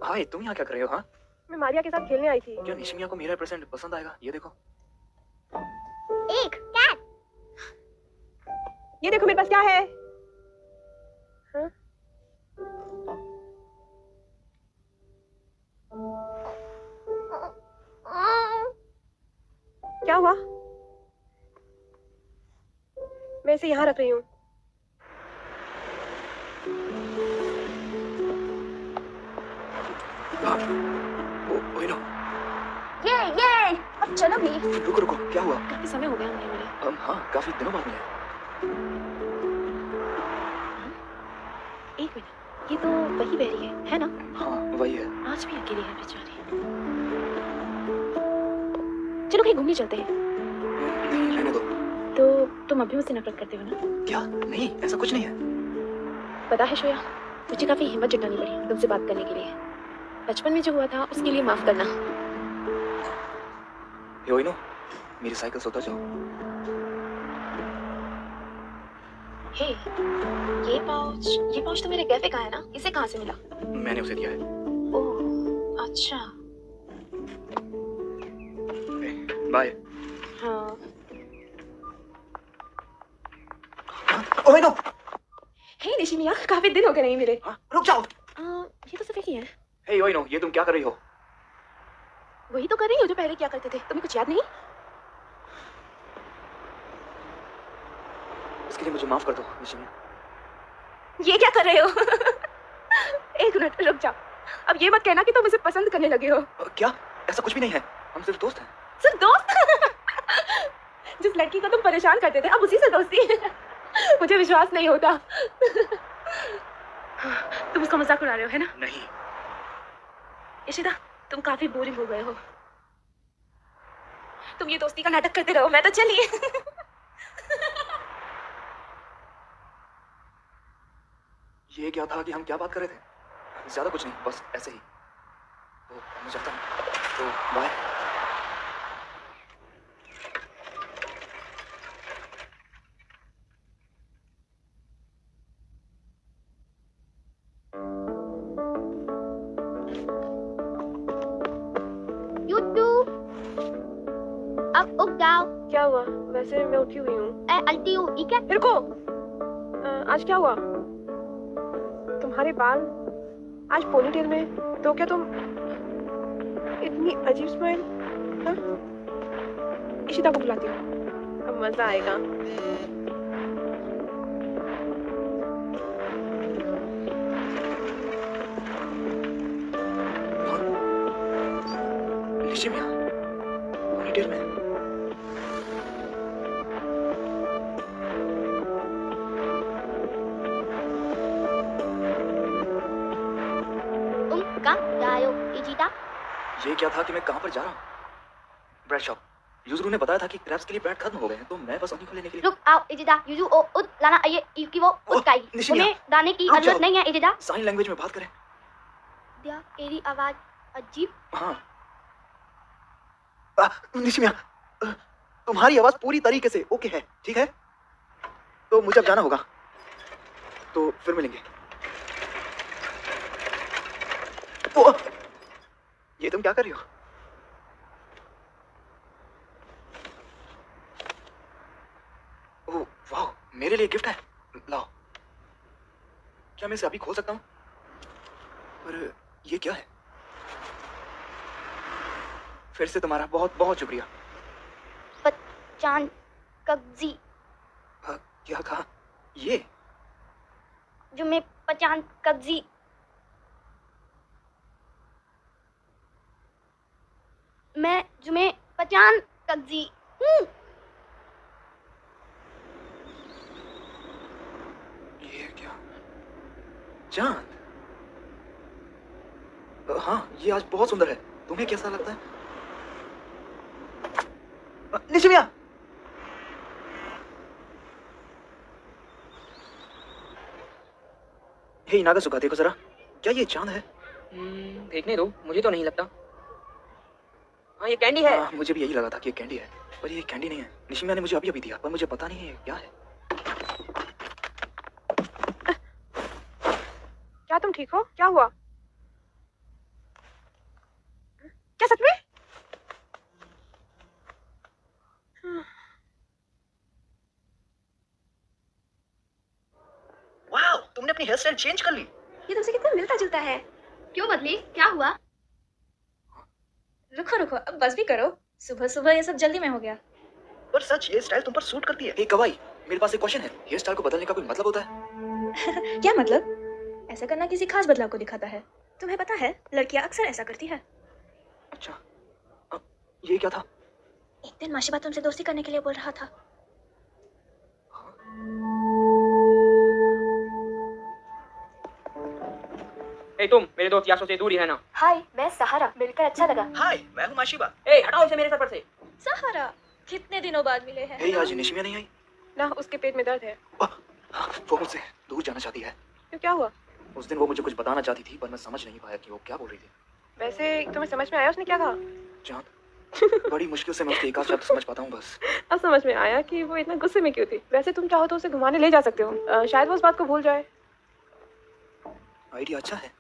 हाय, तुम यहाँ क्या कर रहे हो? हाँ, मैं मारिया के साथ खेलने आई थी। क्या निशिमिया को मेरा प्रेजेंट पसंद आएगा? ये देखो। एक कैट। ये देखो मेरे पास क्या है। हाँ? क्या हुआ? मैं इसे यहाँ रख रही हूँ। ये अब चलो भी। रुको रुको, क्या हुआ? काफी समय हो गया हमें मिले। हाँ, काफी दिनों बाद मिले। एक मिनट, ये तो वही बेरी है ना? हाँ, वही है। आज भी अकेली है बेचारी। चलो कहीं घूमने चलते हैं। नहीं, रहने दो। तो तुम अभी मुझसे नफरत करते हो ना? क्या? नहीं, ऐसा कुछ नहीं है। पता है श्रेया, मुझे काफी हिम्मत जुटानी पड़ी तुमसे बात करने के लिए। बचपन में जो हुआ था उसके लिए माफ करना। योइनो, मेरी साइकिल से उतर जाओ। हे, ये पाउच तो मेरे कैफे का है ना? इसे कहाँ से मिला? मैंने उसे दिया है। ओह, अच्छा। बाय। हाँ। ओएनो! हे निशिमिया, काफी दिन हो गए नहीं मिले। रुक जाओ। ये तो सिर्फ ही है। हे योइनो, ये तुम क्या कर रही हो? वही तो कर रही हो जो पहले क्या करते थे। तुम्हें कुछ याद नहीं? इसके लिए मुझे माफ कर दो निशिमिया। ये क्या कर रहे हो? एक मिनट रुक जाओ। अब ये मत कहना कि तुम मुझे पसंद करने लगे हो। क्या? ऐसा कुछ भी नहीं है। हम सिर्फ दोस्त हैं। सिर्फ दोस्त? जिस लड़की को तुम परेशान करते थे अब उसी से दोस्ती? मुझे विश्वास नहीं होता। तुम उसका मजाक उड़ा रहे हो है ना? नहीं। इशिता, तुम काफी बोरिंग हो गए हो। तुम ये दोस्ती का नाटक करते रहो, मैं तो चलिए। ये क्या था कि हम क्या बात कर रहे थे? ज्यादा कुछ नहीं, बस ऐसे ही। तो मैं जाता हूँ। तो बाय। उठ जाओ। क्या हुआ? वैसे मैं उठी हुई हूँ। अलती हूँ, ठीक है? रुको। आज क्या हुआ? तुम्हारे बाल आज पोनीटेल में, तो क्या तुम इतनी अजीब स्माइल? हाँ? इशिता को बुलाती हूँ, अब मजा आएगा। निशिमिया, पोनीटेल में। ये क्या था कि मैं कहाँ पर जा रहा हूँ? Bread shop. यूजुरू ने बताया था कि क्रैब्स के लिए ब्रेड खत्म हो गए हैं, तो मैं बस उन्हीं को लेने के लिए। रुक आओ इजिदा, यूजू ओ उद लाना आइए कि वो उद काई। तुम्हें दाने की जरूरत नहीं है इजिदा। साइन लैंग्वेज में बात करें। दिया तेरी आवाज अजीब। हाँ। निशिमिया, तुम्हारी आवाज पूरी तरीके से ओके है, ठीक है? तो मुझे अब जाना होगा, तो फिर मिलेंगे। ये तुम क्या कर रही हो? ओह वाह, मेरे लिए गिफ्ट है। लाओ। क्या मैं इसे अभी खोल सकता हूँ? पर ये क्या है? फिर से तुम्हारा बहुत बहुत शुक्रिया। चांद कब्जी। क्या कहा? ये जो मैं पचान कब्जी। मैं जुमे पचान कब्जी हूँ। ये क्या? चांद? हाँ, ये आज बहुत सुंदर है। तुम्हें कैसा लगता है? निशिमिया! हे नागासुका, देखो जरा, क्या ये चांद है? देखने दो, मुझे तो नहीं लगता। हाँ, ये कैंडी है। मुझे भी यही लगा था कि ये कैंडी है, पर ये कैंडी नहीं है। निशिमिया ने मुझे अभी अभी दिया, पर मुझे पता नहीं है क्या है। क्या तुम ठीक हो? क्या हुआ? क्या सच में? वाह, तुमने अपनी हेयर स्टाइल चेंज कर ली। ये तुमसे कितना मिलता जुलता है। क्यों बदली? क्या हुआ? रुको रुको, अब बस भी करो। सुबह सुबह ये सब जल्दी में हो गया। पर सच, ये स्टाइल तुम पर सूट करती है। हे कवाई, मेरे पास एक क्वेश्चन है। हेयर स्टाइल को बदलने का कोई मतलब होता है? क्या मतलब? ऐसा करना किसी खास बदलाव को दिखाता है। तुम्हें पता है, लड़कियां अक्सर ऐसा करती है। अच्छा, ये क्या था? एक दिन माशिबा तुमसे दोस्ती करने के लिए बोल रहा था। तुम मेरे दोस्त यासो से दूर ही रहना। हाय, मैं सहारा, मिलकर अच्छा लगा। हाय, मैं हूँ माशिबा। हटाओ इसे मेरे सर पर से। सहारा, कितने दिनों बाद मिले हैं। हे, आज निशिमिया नहीं आई? ना, उसके पेट में दर्द है। वो मुझसे दूर जाना चाहती है। क्यों, क्या हुआ? उस दिन वो मुझे कुछ बताना चाहती थी, पर मैं समझ नहीं पाया कि वो क्या बोल रही थी। वैसे तुम्हें समझ में आया उसने क्या कहा? चांद, बड़ी मुश्किल से मैं उसके एक आध शब्द समझ पाता हूँ बस। अब समझ में आया कि वो इतना गुस्से में क्यों थी। वैसे तुम चाहो तो उसे घुमाने ले जा सकते हो, शायद वो उस बात को भूल जाए। आइडिया अच्छा है।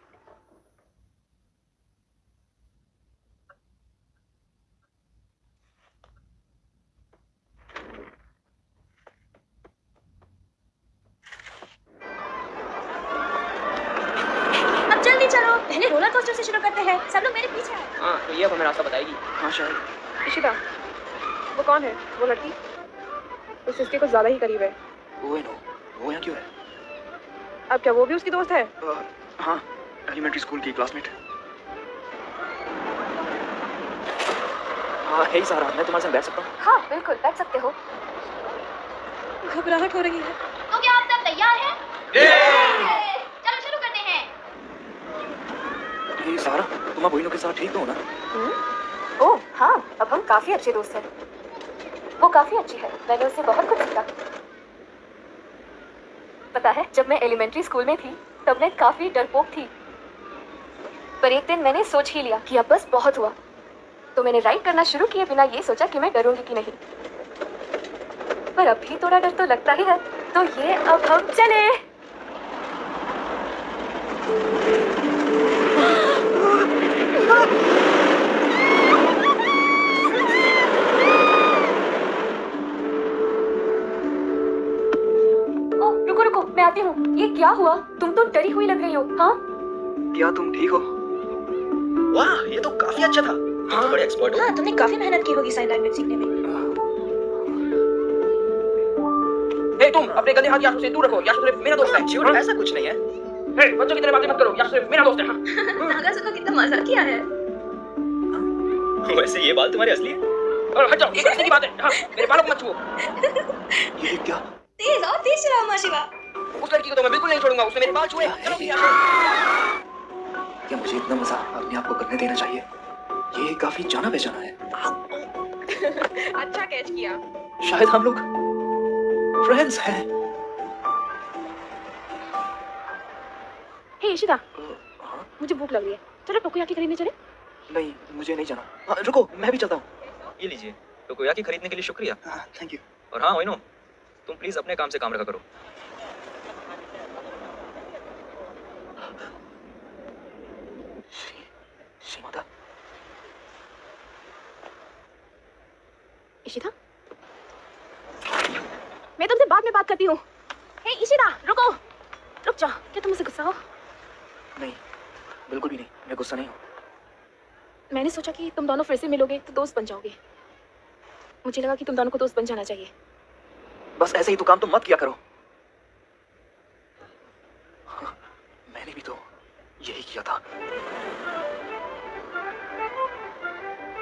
अब जल्दी चलो, पहले रोलर कोस्टर से शुरू करते हैं। सब लोग मेरे पीछे हैं। हाँ, तो ये अब हमें रास्ता बताएगी। हाँ शायद। इशिता, वो कौन है? वो लड़की उस इसके कुछ ज्यादा ही करीब है। वो यहाँ क्यों है? अब क्या वो भी उसकी दोस्त है? हाँ, एलिमेंट्री स्कूल की क्लासमेट। हाँ, हे सहारा, मैं तुम्हारे साथ बैठ सकता हूँ? हाँ, बिल्कुल बैठ सकते हो। घबराहट हो रही है। तो क्या आप सब तैयार हैं? चलो शुरू करते हैं। हे सहारा, तुम अब के साथ ठीक हो ना? ओह हाँ, अब हम काफी अच्छे दोस्त हैं। वो काफी अच्छी है, मैंने उससे बहुत कुछ सीखा। पता है, जब मैं एलिमेंट्री स्कूल में थी तब मैं काफी डरपोक थी, पर एक दिन मैंने सोच ही लिया कि अब बस बहुत हुआ, तो मैंने राइड करना शुरू किए बिना ये सोचा कि मैं डरूंगी कि नहीं। पर अब भी थोड़ा डर तो लगता ही है, तो ये अब हम चले। हाँ क्या तुम ठीक हो? वाह, ये तो काफी अच्छा था। हाँ, बड़े एक्सपर्ट हो। हाँ, तुमने काफी मेहनत की होगी साइन लैंग्वेज सीखने में। हे तुम अपने गंदे हाथ याशु से दूर रखो। याशु सिर्फ मेरा दोस्त है। झूठ, ऐसा कुछ नहीं है। हे बच्चों की तरह बातें मत करो। याशु सिर्फ मेरा दोस्त है। हाँ। नागासु को कितना मजाक किया है। वैसे ये बाल तुम्हारे असली है? और हट जाओ, ये हंसने की बात है। हाँ, मेरे बालों को मत छुओ। ये क्या? तेज और तेज चलाओ माशिवा। उस लड़की को तो मैं बिल्कुल नहीं छोड़ूंगा। उसने मेरे बाल छुए। चलो भी क्या मुझे इतना मजा अपने आप को करने देना चाहिए? ये काफी जाना पहचाना है। अच्छा कैच किया। शायद हम लोग फ्रेंड्स हैं। हे इशिता, मुझे भूख लग रही है, चलो टोकोयाकी खरीदने चले। नहीं, मुझे नहीं जाना। हाँ, रुको, मैं भी चलता हूँ। ये लीजिए, टोकोयाकी खरीदने के लिए शुक्रिया। Thank you. और हाँ ओइनो, तुम प्लीज अपने काम से काम रखा करो। शिमादा। इशिता, मैं तुमसे बाद में बात करती हूँ। हे इशिता, रुको, रुक जा। क्या तुम मुझसे गुस्सा हो? नहीं, बिल्कुल भी नहीं, मैं गुस्सा नहीं हूँ। मैंने सोचा कि तुम दोनों फिर से मिलोगे तो दोस्त बन जाओगे। मुझे लगा कि तुम दोनों को दोस्त बन जाना चाहिए। बस ऐसे ही तो काम तो मत किया करो। हाँ, मैंने भी तो यही किया था।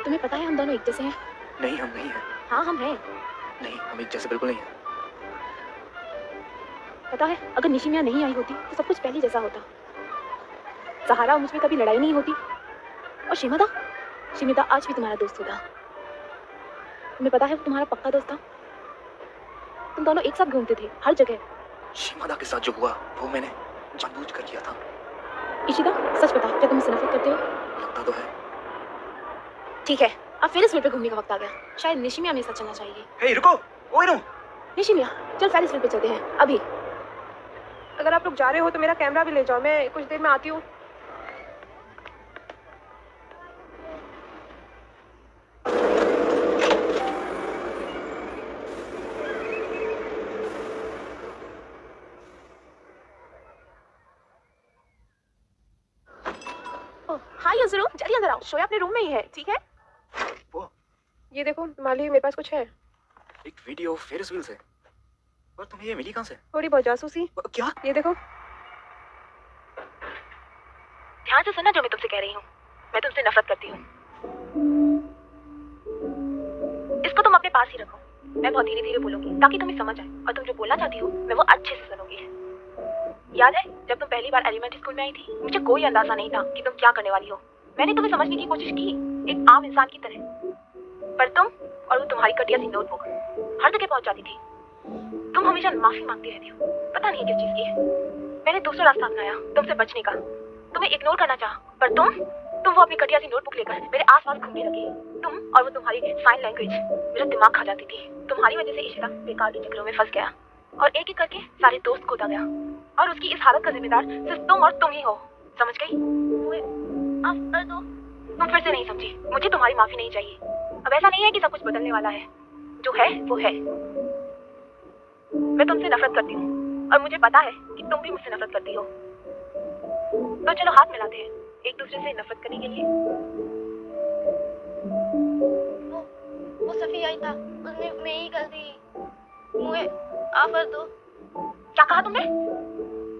तुम्हें पता है हम दोनों एक जैसे हैं? नहीं, हम नहीं हैं। हाँ हम हैं। नहीं, हम एक जैसे बिल्कुल नहीं हैं। पता है, अगर निशिमिया नहीं आई होती तो सब कुछ पहले जैसा होता। सहारा और मुझ में कभी लड़ाई नहीं होती। और शिमिदा आज भी तुम्हारा दोस्त होगा। तुम्हें पता है वो तुम्हारा पक्का दोस्त था। तुम दोनों एक साथ घूमते थे हर जगह। शिमादा के साथ जो हुआ वो मैंने जानबूझकर किया था। इशिता, सच बता, क्या तुम मुझसे नफरत करते हो? लगता तो है। ठीक है, अब फेरिस व्हील पे घूमने का वक्त आ गया। शायद निशिमिया मेरे साथ चलना चाहिए। हे रुको, ओइनो। निशिमिया, चल फेरिस व्हील पे चलते हैं अभी। अगर आप लोग जा रहे हो तो मेरा कैमरा भी ले जाओ, मैं कुछ देर में आती हूँ। हाँ यूजुरू, जल्दी अंदर आओ। शोया अपने रूम में ही है, ठीक है? वो ये देखो तुम्हारे लिए मेरे पास कुछ है। एक वीडियो फेरिस व्हील से। पर तुम्हें ये मिली कहाँ से? थोड़ी बहुत जासूसी। क्या? ये देखो। ध्यान से सुनना जो मैं तुमसे कह रही हूँ। मैं तुमसे नफरत करती हूँ। इसको तुम अपने पास ही रखो। मैं बहुत धीरे धीरे बोलूंगी ताकि तुम्हें समझ आए और तुम जो बोलना चाहती हो मैं वो अच्छे से सुनूंगी। याद है जब तुम पहली बार एलिमेंट्री स्कूल में आई थी, मुझे कोई अंदाजा नहीं था कि तुम क्या करने वाली हो। मैंने तुम्हें समझने की कोशिश की, एक आम इंसान की तरह। पर तुम और वो तुम्हारी कटिया सी नोटबुक हर जगह पहुंच जाती थी। तुम हमेशा माफी मांगती रहती हो, पता नहीं किस चीज की। मैंने दूसरा रास्ता अपनाया तुमसे बचने का। तुम्हें इग्नोर करना चाहा, पर तुम वो अपनी कटिया सी नोटबुक लेकर मेरे आसपास घूमने लगी। तुम और वो तुम्हारी साइन लैंग्वेज मेरा दिमाग खा जाती थी। तुम्हारी वजह से इशिता बेकार के चक्करों में फंस गया और एक एक करके सारे दोस्त खोता गया। और उसकी इस हालत का जिम्मेदार सिर्फ तुम और तुम ही हो। समझ गई? तुम फिर से नहीं समझी। मुझे तुम्हारी माफी नहीं चाहिए। अब ऐसा नहीं है कि सब कुछ बदलने वाला है। जो है वो है। मैं तुमसे नफरत करती हूँ और मुझे पता है कि तुम भी मुझसे नफरत करती हो। तो चलो हाथ मिलाते हैं एक दूसरे से नफरत करने के लिए। वो सफी आई था, उसने मेरी गलती मुझे आफर दो। क्या कहा तुमने?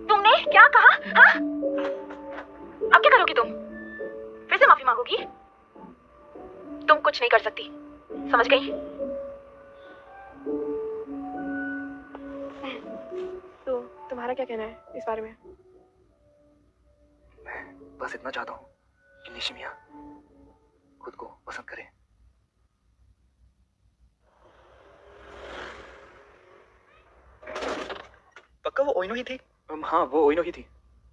तुमने क्या कहा? हाँ? अब क्या करोगी तुम? फिर से माफी मांगोगी? तुम कुछ नहीं कर सकती, समझ गई? तो तुम्हारा क्या कहना है इस बारे में? मैं बस इतना चाहता हूँ कि निशिमिया खुद को पसंद करे। पक्का वो ओइनो ही थी? हाँ, वो ओइनो ही थी।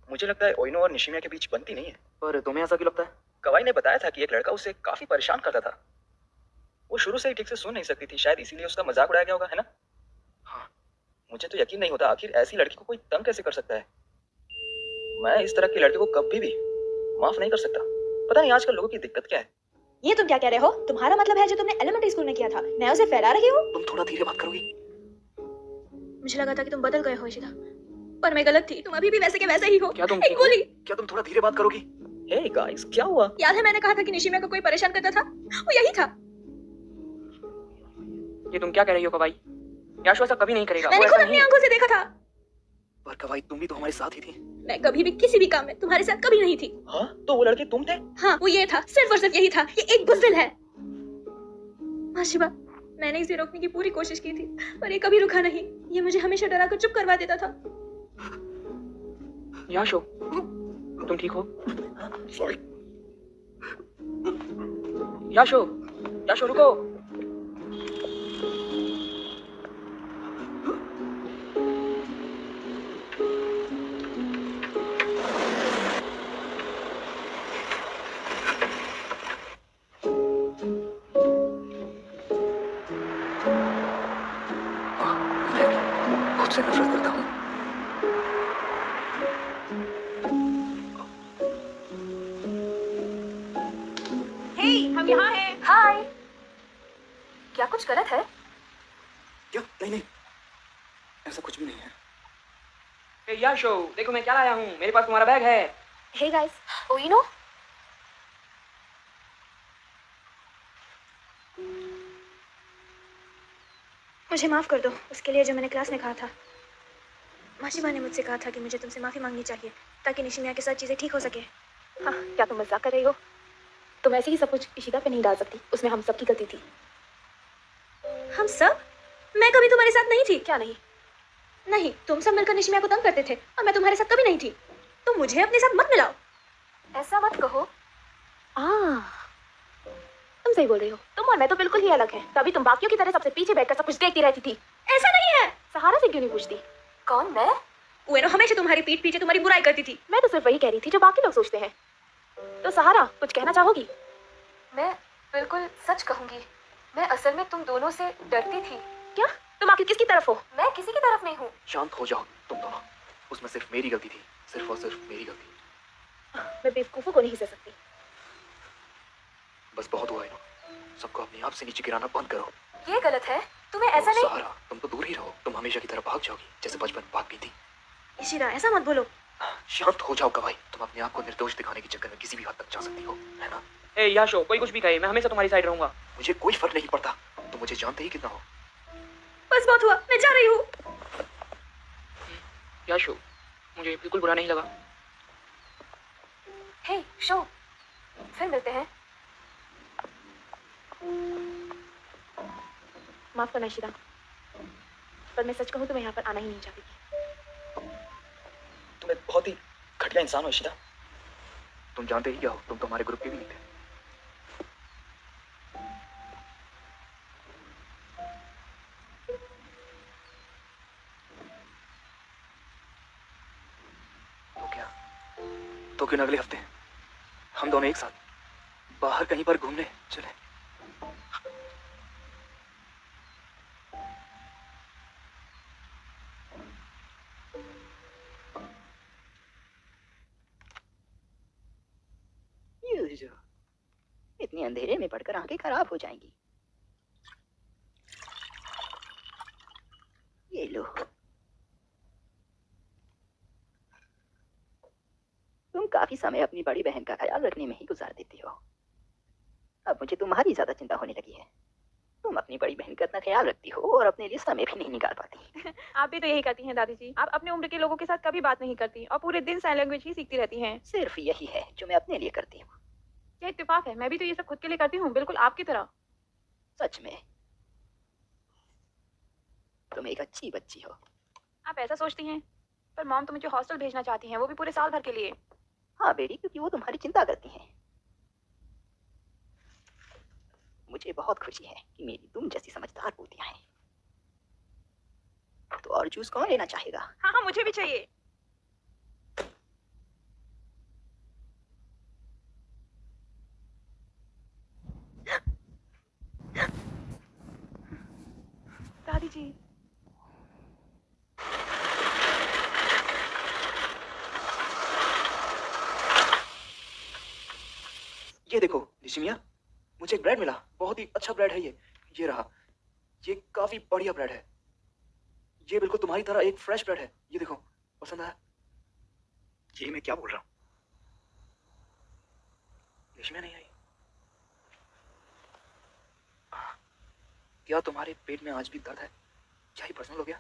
मुझे लगता है ओइनो और निशिमिया के बीच बनती नहीं है। पर तुम्हें ऐसा क्यों लगता है? कवाई ने बताया था कि एक लड़का उसे काफी परेशान करता था। वो शुरू से ही ठीक से सुन नहीं सकती थी, शायद इसीलिए उसका मजाक उड़ाया गया होगा, है ना? हाँ। मुझे तो यकीन नहीं होता, आखिर ऐसी लड़की को कोई तंग कैसे कर सकता है। मैं इस तरह की लड़की को कभी भी माफ नहीं कर सकता। पता नहीं आजकल लोगों की दिक्कत क्या है। ये तुम क्या कह रहे हो? तुम्हारा मतलब है जो तुमने एलिमेंट्री स्कूल में किया था मैं उसे फैला रही हूँ? तुम थोड़ा धीरे बात करोगी? मुझे लगा था कि तुम बदल गए हो इशिता। पर मैं गलत थी। तुम अभी भी वैसे के वैसे ही हो। क्या तुम एक गोली। क्या तुम थोड़ा धीरे बात करोगी? हे गाइस, क्या हुआ? याद है मैंने कहा था कि निशिमिया को कोई परेशान करता था? वो यही था। ये तुम क्या कह रही हो कवाई? याशु ऐसा कभी नहीं करेगा। मैंने खुद अपनी आंखों से देखा था। पर कवाई, तुम भी तो हमारे साथ ही थी। मैं कभी भी किसी भी काम में तुम्हारे साथ कभी नहीं थी। हाँ, तो वो लड़के तुम थे? हाँ, वो ये था, सिर्फ और सिर्फ यही था। ये एक बुज़दिल है। माशिबा, मैंने इसे रोकने की पूरी कोशिश की थी, पर ये कभी रुका नहीं। ये मुझे हमेशा डराकर चुप करवा देता था। याशु, तुम ठीक हो? सॉरी। याशु, याशु रुको। खुद से नफरत करता हूँ। हम यहाँ हैं। हाय। क्या कुछ गलत है? क्यों? नहीं, ऐसा कुछ भी नहीं है। हे याशु, देखो मैं क्या लाया हूँ। मेरे पास तुम्हारा बैग है। हे गाइस, ओइनो। मुझे माफ कर दो उसके लिए जो मैंने क्लास में कहा था। माशिबा ने मुझसे कहा था कि मुझे तुमसे माफी मांगनी चाहिए ताकि निशिमिया के साथ चीजें ठीक हो सके। हाँ, क्या तुम मजाक कर रही हो? तुम ऐसे ही सब कुछ इशिता पे नहीं डाल सकती। उसमें हम सबकी गलती थी। हम सब? मैं कभी तुम्हारे साथ नहीं थी। क्या नहीं? नहीं, तुम सब मिलकर निशिमिया को तंग करते थे और मैं तुम्हारे साथ कभी नहीं थी। तुम मुझे अपने साथ मत मिलाओ। ऐसा मत कहो। तुम सही बोल रही हो। तुम और मैं तो बिल्कुल ही अलग हैं। तभी तुम बाकियों की तरह सबसे पीछे बैठकर सब कुछ देखती रहती थी। ऐसा नहीं है। सहारा से क्यों नहीं पूछती? कौन? मैं? उएनो हमेशा तुम्हारी पीठ पीछे तुम्हारी बुराई करती थी। मैं तो सिर्फ वही कह रही थी जो बाकी लोग सोचते हैं। तो सहारा, कुछ कहना चाहोगी? मैं बिल्कुल सच कहूंगी। मैं असल में तुम दोनों से डरती थी। क्या? तुम आखिर किसकी तरफ हो? मैं किसी की तरफ नहीं हूँ। शांत हो जाओ तुम दोनों। उसमें सिर्फ मेरी गलती थी, सिर्फ और सिर्फ मेरी गलती। मैं बेवकूफों को नहीं सह सकती। बस बहुत हुआ इनो। सबको अपने आप से नीचे गिराना बंद करो। ये गलत है। तुम्हें ऐसा नहीं। सहारा, तुम तो दूर ही रहो। तुम हमेशा की तरह भाग जाओगी जैसे बचपन में भागती थी। इशिरा, ऐसा मत बोलो। शांत हो जाओ कवाई। तुम अपने आप को निर्दोष दिखाने के चक्कर में किसी भी हद तक जा सकती हो, है ना? हे याशु, कोई कुछ भी कहे, मैं हमेशा तुम्हारी साइड रहूंगा। मुझे कोई फर्क नहीं पड़ता। तुम मुझे जानते ही कितना हो। बस बहुत हुआ, मैं जा रही हूँ। याशु, मुझे बिल्कुल बुरा नहीं लगा। हे शो, फिर मिलते हैं। माफ करना इशिता, पर मैं सच कहूँ तो मैं यहाँ पर आना ही नहीं चाहती थी। तुम एक बहुत ही घटिया इंसान हो इशिता। तुम जानते ही क्या हो, तुम तो हमारे ग्रुप के भी नहीं थे। तो क्यों अगले हफ्ते हम दोनों एक साथ बाहर कहीं पर घूमने चले? इतने अंधेरे में पड़कर आंखें खराब हो जाएंगी। ये लो। तुम काफी समय अपनी बड़ी बहन का ख्याल रखने में ही गुजार देती हो। अब मुझे तुम्हारी ज्यादा चिंता होने लगी है। तुम अपनी बड़ी बहन का इतना ख्याल रखती हो और अपने लिए समय भी नहीं निकाल पाती। आप भी तो यही करती हैं दादी जी। आप अपने उम्र के लोगों के साथ कभी बात नहीं करती और पूरे दिन साइन लैंग्वेज ही सीखती रहती हैं। सिर्फ यही है जो मैं अपने लिए करती हूँ। क्या इत्तेफाक है, मैं भी तो ये सब खुद के लिए करती हूँ, बिल्कुल आपकी तरह। सच में तुम एक अच्छी बच्ची हो। आप ऐसा सोचती हैं? पर मॉम तो मुझे हॉस्टल भेजना चाहती हैं, वो भी पूरे साल भर के लिए। हाँ बेटी, क्योंकि वो तुम्हारी चिंता करती हैं। मुझे बहुत खुशी है कि मेरी तुम जैसी समझदार पोतियां हैं। तो और जूस कौन लेना चाहेगा? हाँ हाँ, मुझे भी चाहिए। दादी जी, ये देखो निशिमिया, मुझे एक ब्रेड मिला। बहुत ही अच्छा ब्रेड है ये रहा। ये काफी बढ़िया ब्रेड है। ये बिल्कुल तुम्हारी तरह एक फ्रेश ब्रेड है। ये देखो, पसंद आया। ये मैं क्या बोल रहा हूँ? निशिमिया नहीं आई। क्या तुम्हारे पेट में आज भी दर्द है? क्या ही पर्सनल हो गया?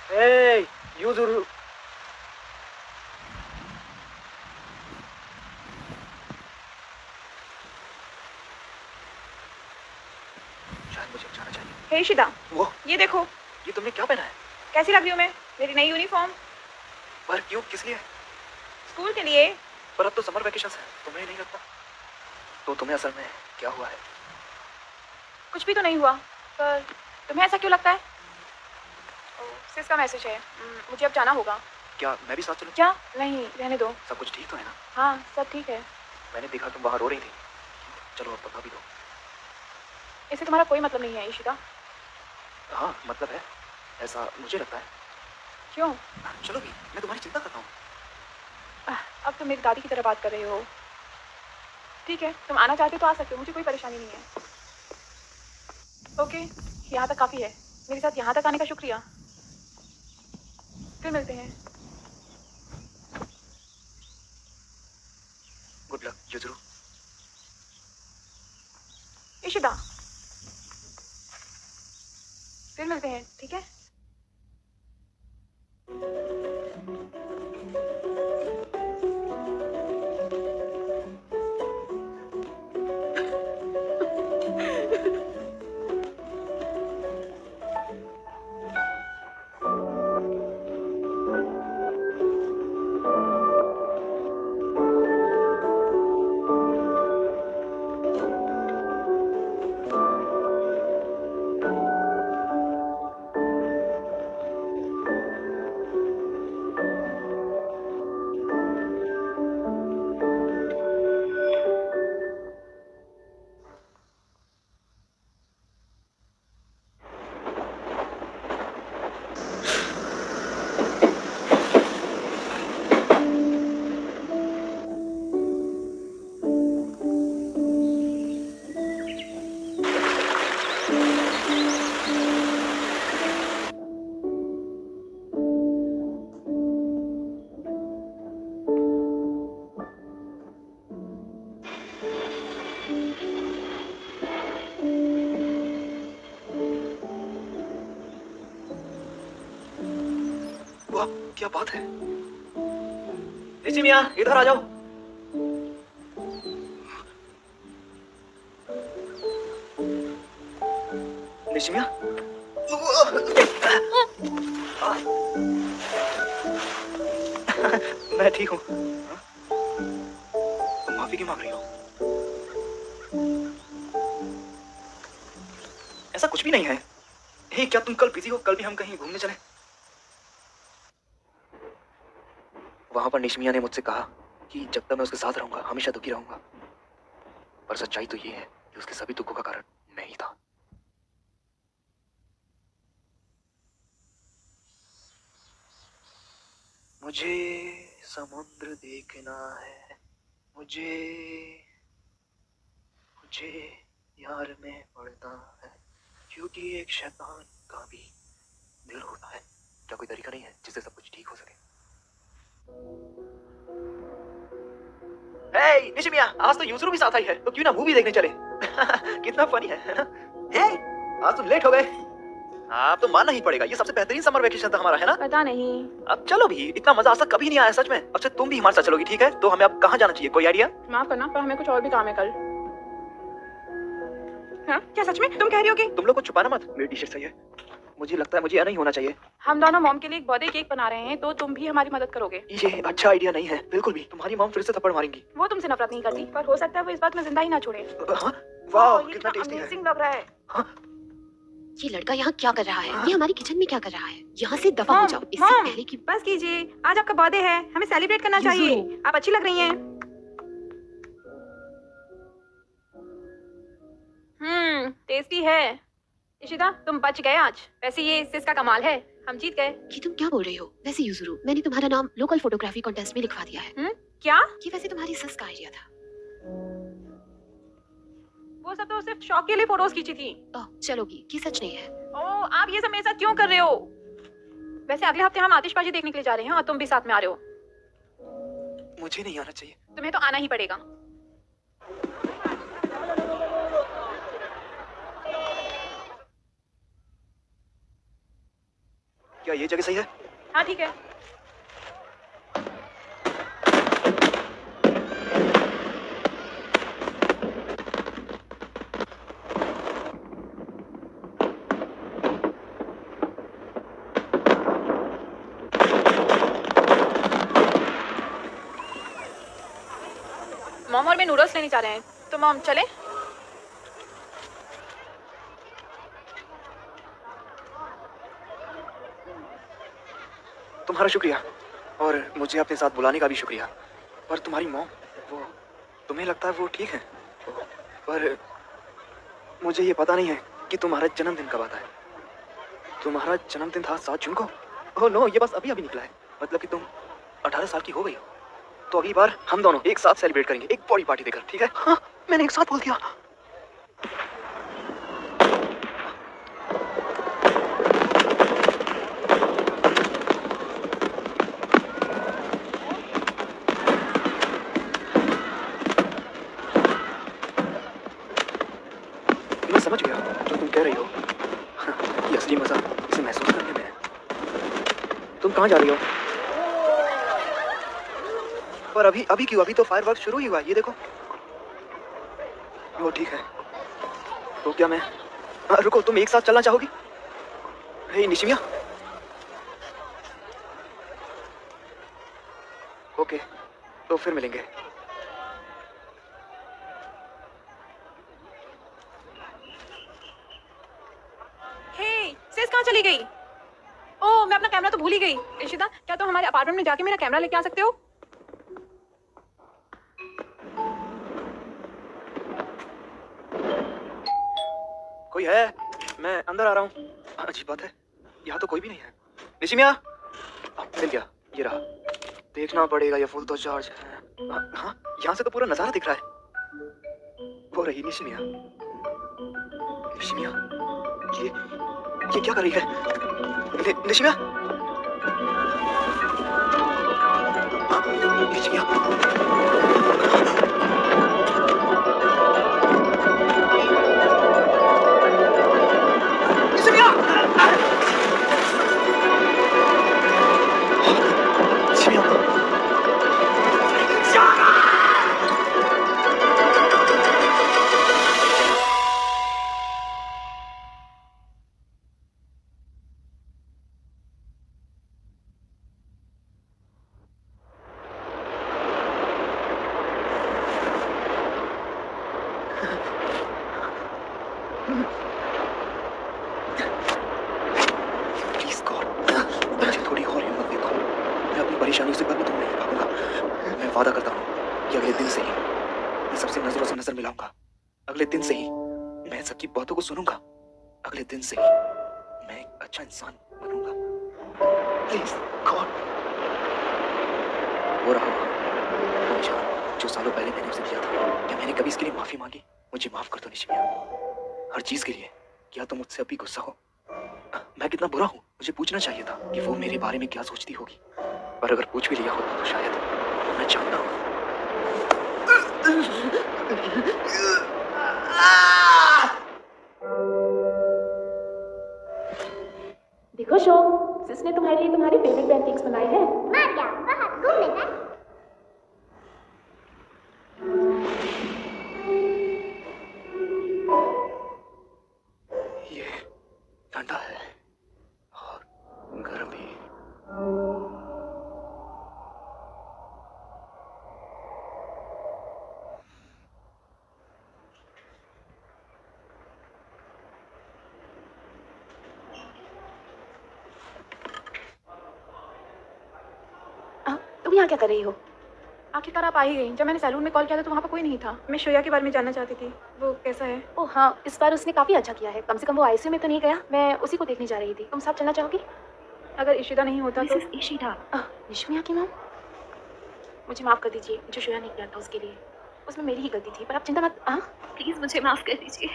Hey, Yuzuru. शायद मुझे जाना चाहिए। हे इशिता, वो ये देखो। ये तुमने क्या पहना है? कैसी लग रही हूँ मैं? मेरी नई यूनिफॉर्म। पर क्यों, किस लिए? स्कूल के लिए। पर अब तो समर वेकेशन है, तुम्हें नहीं लगता? तो तुम्हें असल में क्या हुआ है? कुछ भी तो नहीं हुआ, पर तुम्हें ऐसा क्यों लगता है? सिस का मैसेज है, मुझे अब जाना होगा। क्या मैं भी साथ चलूं? क्या? नहीं, रहने दो। सब कुछ ठीक तो है ना? हाँ, सब ठीक है। मैंने देखा तुम वहाँ रो रही थी। चलो अब बता भी दो। इससे तुम्हारा कोई मतलब नहीं है इशिता। हाँ मतलब है, ऐसा मुझे लगता है। क्यों? चलो भी, मैं तुम्हारी चिंता करता हूँ। अब तुम मेरी दादी की तरह बात कर रहे हो। ठीक है, तुम आना चाहते हो तो आ सकते हो, मुझे कोई परेशानी नहीं है। ओके, यहाँ तक काफ़ी है। मेरे साथ यहाँ तक आने का शुक्रिया। फिर मिलते हैं। Good luck युजुरू। इशिता, फिर मिलते हैं, ठीक है? क्या बात है? निशिमिया, इधर आ जाओ। निशिमिया, मैं ठीक हूँ। तुम माफी क्यों मांग रही हो? ऐसा कुछ भी नहीं है। हे, क्या तुम कल बिजी हो? कल भी हम कहीं घूमने चले? वहां पर निशिमिया ने मुझसे कहा कि जब तक मैं उसके साथ रहूंगा हमेशा दुखी रहूंगा। पर सच्चाई तो ये है कि उसके सभी दुखों का कारण मैं ही था। मुझे समुद्र देखना है, मुझे मुझे यार में पड़ना है, क्योंकि एक शैतान का भी दिल होता है। क्या कोई तरीका नहीं है जिससे सब कुछ ठीक हो सके? हे निशिमिया, आज तो युजुरू भी साथ आई है, तो क्यों ना मूवी देखने चले? कितना फनी है ना? हे, आज तुम लेट हो गए। आप तो मानना ही पड़ेगा, ये सबसे बेहतरीन समर वेकेशन था हमारा, है ना? पता नहीं। अब चलो भी, इतना मजा आज तक कभी नहीं आया सच में। अब से तुम भी हमारे साथ चलोगी, ठीक है? तो हमें अब कहाँ जाना चाहिए, कोई आइडिया? माफ करना, पर हमें कुछ और भी काम है कल। हाँ? क्या सच में? तुम कह रही हो कि? तुम लोग को छुपाना मत, मेरी टी-शर्ट सही है। मुझे लगता है मुझे यह नहीं होना चाहिए। हम दोनों मॉम के लिए एक बर्थडे केक बना रहे हैं, तो तुम भी हमारी मदद करोगे। ये अच्छा आइडिया नहीं है, बिल्कुल भी। तुम्हारी मॉम फिर से थप्पड़ मारेंगी। वो तुमसे नफरत नहीं करती, पर हो सकता है वो इस बात में जिंदा ही ना छोड़े। हाँ? वाह, कितना टेस्टी है। अमेजिंग लग रहा है। हाँ? ये लड़का यहाँ क्या कर रहा है? ये हमारी किचन में क्या कर रहा है? यहाँ से दफा हो जाओ, इससे पहले कि बस कीजिए, आज आपका बर्थडे है, हमें सेलिब्रेट करना चाहिए। आप अच्छी लग रही हैं। टेस्टी है। इशिता, तुम बच गए आज। वैसे ये सिस का कमाल है, हम जीत गए। ये तुम क्या बोल रही हो? वैसे युजुरू, मैंने तुम्हारा नाम लोकल फोटोग्राफी कॉन्टेस्ट में लिखवा दिया है। क्या? ये वैसे तुम्हारी सिस का आइडिया था। वो सब तो सिर्फ शौक के लिए फोटोज खींची थी। ओह चलोगी कि सच नहीं है? ओह आप ये सब मेरे साथ क्यों कर रहे हो? वैसे अगले हफ्ते हम आतिशबाजी देखने के लिए जा रहे हैं और तुम भी साथ में आ रहे हो। मुझे नहीं आना चाहिए। तुम्हें तो आना ही पड़ेगा। क्या ये जगह सही है? हाँ ठीक है। मॉम और मैं नूडल्स लेने जा रहे हैं, तो मॉम चले? तुम्हारा शुक्रिया और मुझे अपने साथ बुलाने का भी शुक्रिया। पर तुम्हारी मॉम, वो तुम्हें लगता है वो ठीक है? पर मुझे ये पता नहीं है कि तुम्हारा जन्मदिन कब आता है। तुम्हारा जन्मदिन था 7 जून को। ओह नो, ये बस अभी अभी निकला है। मतलब कि तुम 18 साल की हो गई हो। तो अगली बार हम दोनों एक साथ सेलिब्रेट करेंगे, एक बड़ी पार्टी देकर, ठीक है? हाँ, मैंने एक साथ बोल दिया। मैं समझ गया जो तुम कह रही हो। ये असली मजा इसे महसूस करने में है। तुम कहाँ जा रही हो? पर अभी क्यों? अभी तो फायरवर्क शुरू ही हुआ, ये देखो। वो ठीक है, तो क्या मैं रुको, तुम एक साथ चलना चाहोगी? हे निशिमिया। ओके, तो फिर मिलेंगे। हे, सेस कहाँ चली गई? ओह मैं अपना कैमरा तो भूल ही गई। इशिता, क्या तुम हमारे अपार्टमेंट में जाके मेरा कैमरा लेके आ सकते हो? कोई है? मैं अंदर आ रहा हूँ। अजीब बात है, यहाँ तो कोई भी नहीं है। निशिमिया, मिल गया, ये रहा। देखना पड़ेगा, ये फुल तो चार्ज है। हाँ, यहाँ से तो पूरा नजारा दिख रहा है। वो रही निशिमिया। निशिमिया, ये क्या कर रही है? निशिमिया, निशिमिया। परेशानियों से कभी दूर नहीं भागूंगा। मैं वादा करता हूँ कि अगले दिन से ही मैं सबसे नजरों से नजर मिलाऊंगा। अगले दिन से ही मैं सबकी बातों को सुनूंगा। अगले दिन से ही मैं एक अच्छा इंसान बनूंगा। Please God. वो रहा वो निशान जो सालों पहले मैंने उसे दिया था। क्या मैंने कभी इसके लिए माफी मांगी? मुझे माफ कर दो निशिमिया, हर चीज के लिए। क्या तुम मुझसे अभी गुस्सा हो? मैं कितना बुरा हूँ? मुझे पूछना चाहिए था कि वो मेरे बारे में क्या सोचती होगी। पर अगर पूछ भी लिया होता तो शायद मैं जानता हूँ। देखो शो, सिस ने तुम्हारे लिए तुम्हारी फेवरेट पेंटिंग्स बनाई है। मैं क्या बाहर घूमने गए? ये ठंडा है और गर्म भी। तुम यहाँ क्या कर रही हो? आखिरकार आप आ ही गई। जब मैंने सैलून में कॉल किया था तो वहाँ पर कोई नहीं था। मैं श्रेया के बारे में जानना चाहती थी, वो कैसा है? ओह हाँ, इस बार उसने काफ़ी अच्छा किया है। कम से कम वो आईसीयू में तो नहीं गया। मैं उसी को देखने जा रही थी। तुम साथ चलना चाहोगी? अगर इशिता नहीं होता तो? इशिता, निशिमिया की मॉम। मुझे माफ़ कर दीजिए जो श्रेया ने किया था उसके लिए। उसमें मेरी ही गलती थी, पर आप चिंता मत। हाँ प्लीज मुझे माफ कर दीजिए।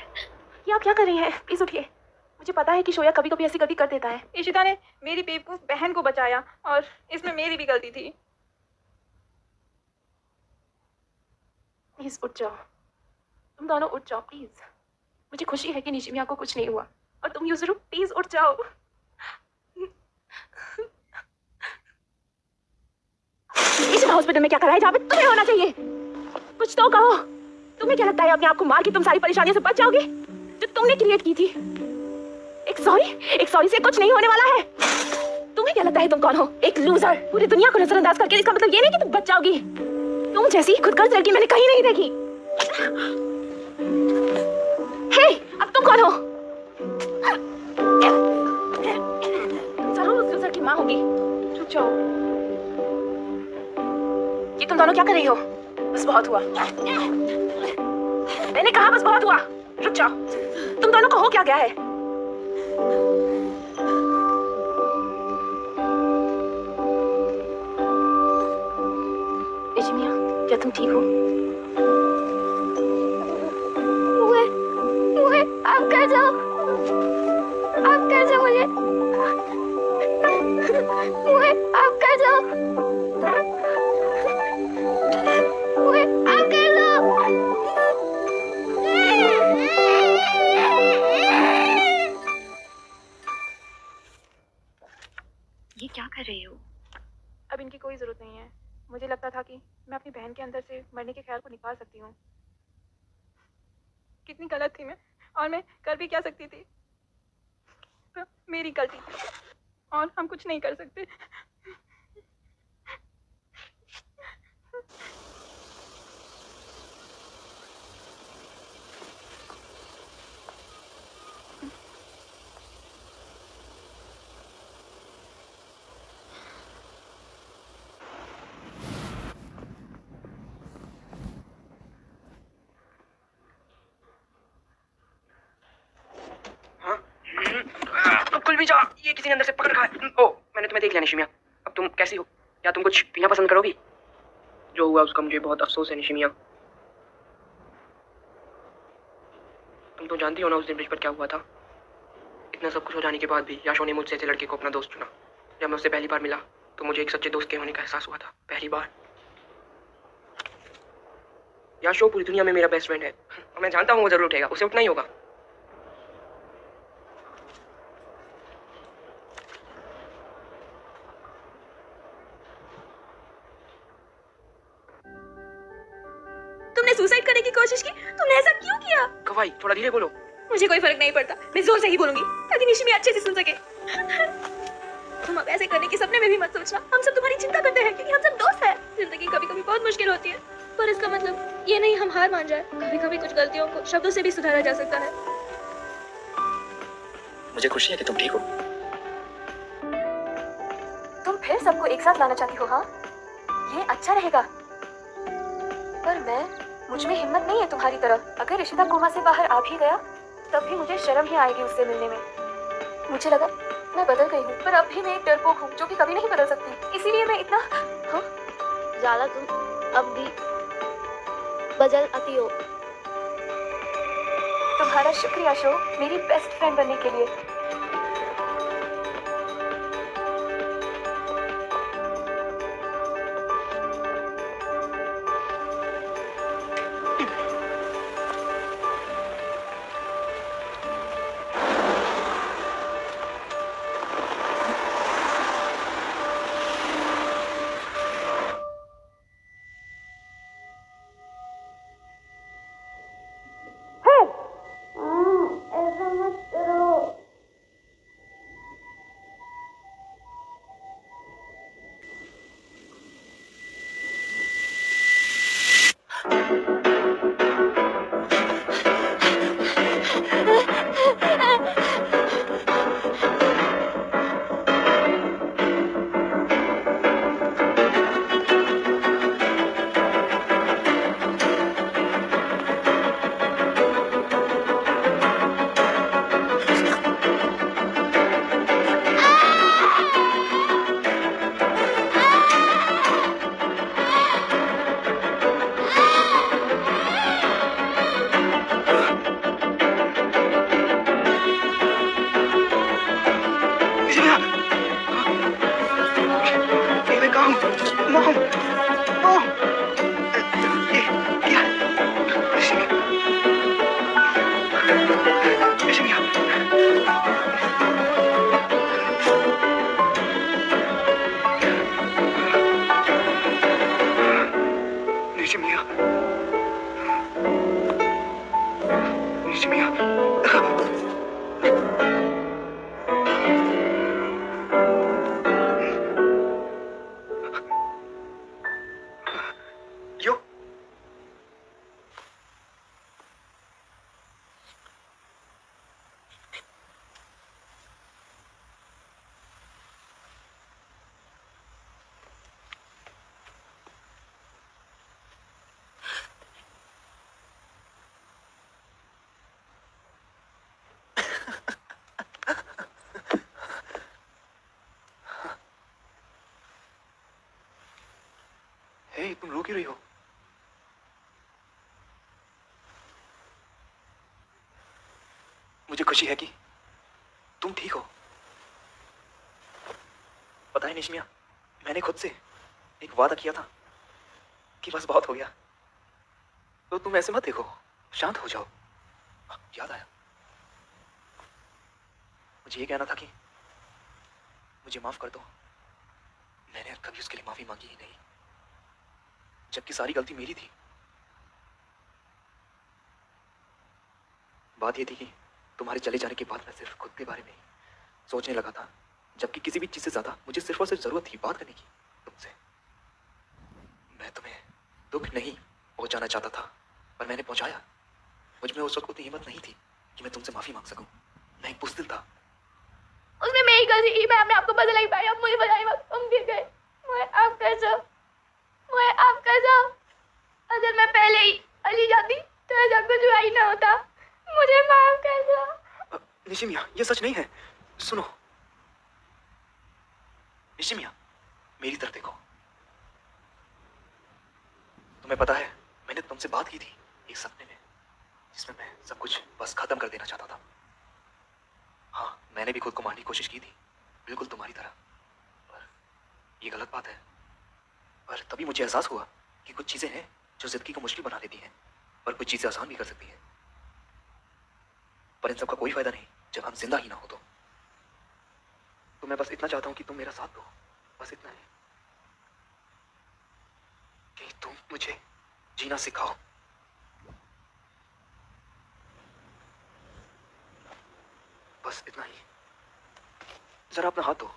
ये आप क्या कर रही हैं? प्लीज उठिए। मुझे पता है कि शोया कभी कभी ऐसी गलती कर देता है। इशिता ने मेरी बेवकूफ बहन को बचाया और इसमें मेरी भी गलती थी। प्लीज उठ जाओ, तुम दोनों उठ जाओ प्लीज। मुझे खुशी है कि निशिमिया को कुछ नहीं हुआ और तुम यूजुरू प्लीज उठ जाओ। इशिता हॉस्पिटल में क्या कर रहा है जहाँ पे तुम्हें होना चाहिए? कुछ तो कहो। तुम्हें क्या लगता है अपने आप को मार के तुम सारी परेशानियों से बच जाओगे जो तुमने क्रिएट की थी? एक सॉरी से कुछ नहीं होने वाला है। तुम्हें क्या लगता है तुम कौन हो? एक लूजर। पूरी दुनिया को नजरअंदाज करके इसका मतलब ये नहीं कि तुम बच जाओगी। तुम जैसी खुदगर्ज लड़की मैंने कहीं नहीं देखी। हे, अब तुम कौन हो? जरूर उस लूजर की माँ होगी। चुप जाओ। ये तुम दोनों क्या कर रही हो? बस बहुत हुआ। मैंने कहा बस बहुत हुआ। रुक जाओ। तुम दोनों को हो क्या गया है? निशिमिया, क्या तुम ठीक हो? मुझे आप कर जाओ मुझे। मुझे आप कर जाओ। मुझे आप कर जाओ। ये क्या कर रही हो? अब इनकी कोई जरूरत नहीं है। मुझे लगता था कि मैं अपनी बहन के अंदर से मरने के ख्याल को निकाल सकती हूँ। कितनी गलत थी मैं, और मैं कर भी क्या सकती थी? तो मेरी गलती थी और हम कुछ नहीं कर सकते। खुल भी जा, ये किसी ने अंदर से पकड़ रखा है। ओ, मैंने तुम्हें देख लिया निशिमिया। अब तुम कैसी हो? क्या तुम कुछ पीना पसंद करोगी? जो हुआ उसका मुझे बहुत अफसोस है निशिमिया। तुम तो जानती हो ना उस दिन ब्रिज पर क्या हुआ था। इतना सब कुछ हो जाने के बाद भी याशो ने मुझसे ऐसे लड़के को अपना दोस्त चुना। जब मैं उससे पहली बार मिला तो मुझे एक सच्चे दोस्त के होने का एहसास हुआ था। पहली बार। याशो पूरी दुनिया में मेरा बेस्ट फ्रेंड है और मैं जानता हूँ वो जरूर उठेगा। उसे उठना ही होगा। तुमने सुसाइड करने की कोशिश की? तुमने ऐसा क्यों किया? कवाई, थोड़ा धीरे बोलो। मुझे कोई फर्क नहीं पड़ता, मैं जोर से ही बोलूंगी ताकि निशिमी अच्छे से सुन सके। तुम अब ऐसे करने के सपने में भी मत सोचना। हम सब तुम्हारी चिंता करते हैं क्योंकि हम सब दोस्त हैं। जिंदगी कभी कभी बहुत मुश्किल होती है, पर इसका मतलब ये नहीं हम हार मान जाए। कभी कभी कुछ गलतियों को शब्दों से भी सुधारा जा सकता है। मुझे खुशी है कि तुम ठीक हो। तुम फिर सबको एक साथ लाना चाहती हो? हाँ, ये अच्छा रहेगा। पर मुझ में हिम्मत नहीं है तुम्हारी तरह। अगर रिशिता कोमा से बाहर आ भी गया तब भी मुझे शर्म ही आएगी उससे मिलने में। मुझे लगा मैं बदल गई हूँ, पर अब भी मैं एक डरपोक हूँ जो कि कभी नहीं बदल सकती। इसीलिए मैं इतना ज़्यादा तुम अब भी बदल आती हो। तुम्हारा शुक्रिया शो, मेरी बेस्ट फ्रेंड बनने के लिए। ऐसा मत करो। निशिमिया, निशिमिया। यो हे, तुम रो क्यों रही हो? मुझे खुशी है कि तुम ठीक हो। पता है निशिमिया, मैंने खुद से एक वादा किया था कि बस बहुत हो गया। तो तुम ऐसे मत देखो, शांत हो जाओ। याद आया, मुझे ये कहना था कि मुझे माफ कर दो। मैंने कभी उसके लिए माफी मांगी ही नहीं, जबकि सारी गलती मेरी थी। बात ये थी कि तुम्हारे चले जाने के बाद मैं सिर्फ खुद के बारे में ही सोचने लगा था, जबकि किसी भी चीज से ज्यादा मुझे सिर्फ और सिर्फ जरूरत थी बात करने की तुमसे। मैं तुम्हें दुख नहीं पहुंचाना चाहता था, पर मैंने पहुंचाया। मुझ में उस वक्त उतनी हिम्मत नहीं थी कि मैं तुमसे माफी मांग सकूं। मैं एक बुज़दिल था। उसमें मेरी गलती थी, मैं अपने आप को बदल नहीं पाई। अब मुझे बजाई वक्त तुम गिर गए। मुझे आप कर जाओ, मुझे आप कर जाओ। अगर मैं पहले ही अली जाती तो ऐसा कुछ हुआ ही ना होता। मुझे माफ कर दो। निशिमिया, ये सच नहीं है। सुनो निशिमिया, मेरी तरफ देखो। तुम्हें पता है, मैंने तुमसे बात की थी एक सपने में, जिसमें मैं सब कुछ बस खत्म कर देना चाहता था। हाँ, मैंने भी खुद को मारने की कोशिश की थी, बिल्कुल तुम्हारी तरह। पर ये गलत बात है। पर तभी मुझे एहसास हुआ कि कुछ चीजें हैं जो जिंदगी को मुश्किल बना देती हैं, पर कुछ चीजें आसान भी कर सकती हैं। पर इन सब का कोई फायदा नहीं जब हम जिंदा ही ना हो तो मैं बस इतना चाहता हूँ कि तुम मेरा साथ दो, बस इतना ही, कि तुम मुझे जीना सिखाओ। बस इतना ही। जरा अपना हाथ दो।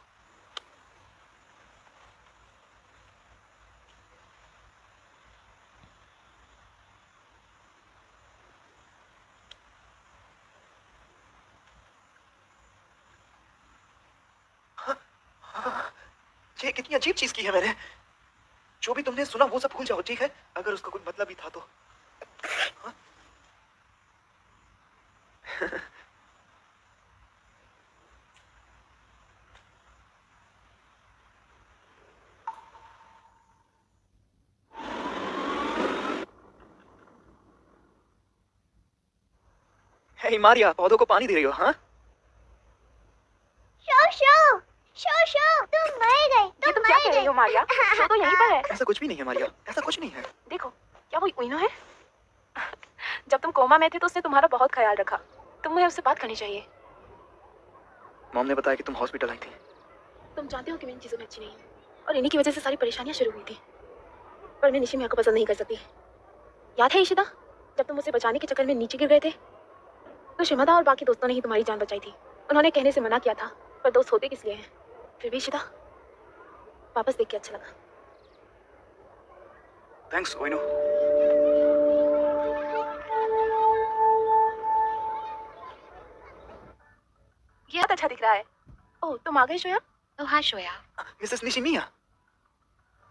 ये कितनी अजीब चीज की है मैंने। जो भी तुमने सुना वो सब भूल जाओ, ठीक है? अगर उसका कोई मतलब भी था तो। हाँ? हे मारिया, पौधों को पानी दे रही हो? हाँ, तुम मर गई। तुम क्या कह रही हो मारिया? शो तो यहीं पर है। ऐसा कुछ भी नहीं है मारिया, ऐसा कुछ नहीं है। देखो, क्या वो उइनो है? जब तुम कोमा में थे तो उसने तुम्हारा बहुत ख्याल रखा। तुम्हें उससे बात करनी चाहिए। मॉम ने बताया कि तुम हॉस्पिटल आई थी। तुम जानते हो कि मैं इन चीज़ों में अच्छी नहीं हूँ और इन्हीं की वजह से सारी परेशानियाँ शुरू हुई थी। पर मैं निशिमिया को पसंद नहीं कर सकती। याद है इशिता, जब तुम मुझे बचाने के चक्कर में नीचे गिर गए थे तो शिमादा और बाकी दोस्तों ने ही तुम्हारी जान बचाई थी। उन्होंने कहने से मना किया था, पर दोस्त होते किस लिए हैं? फिर भी इशिता, वापस देख के अच्छा लगा। थैंक्स ओइनो। ये बहुत अच्छा दिख रहा है। ओह, तुम आ गए श्रेया? ओह हाँ श्रेया। मिसेस निशिमिया।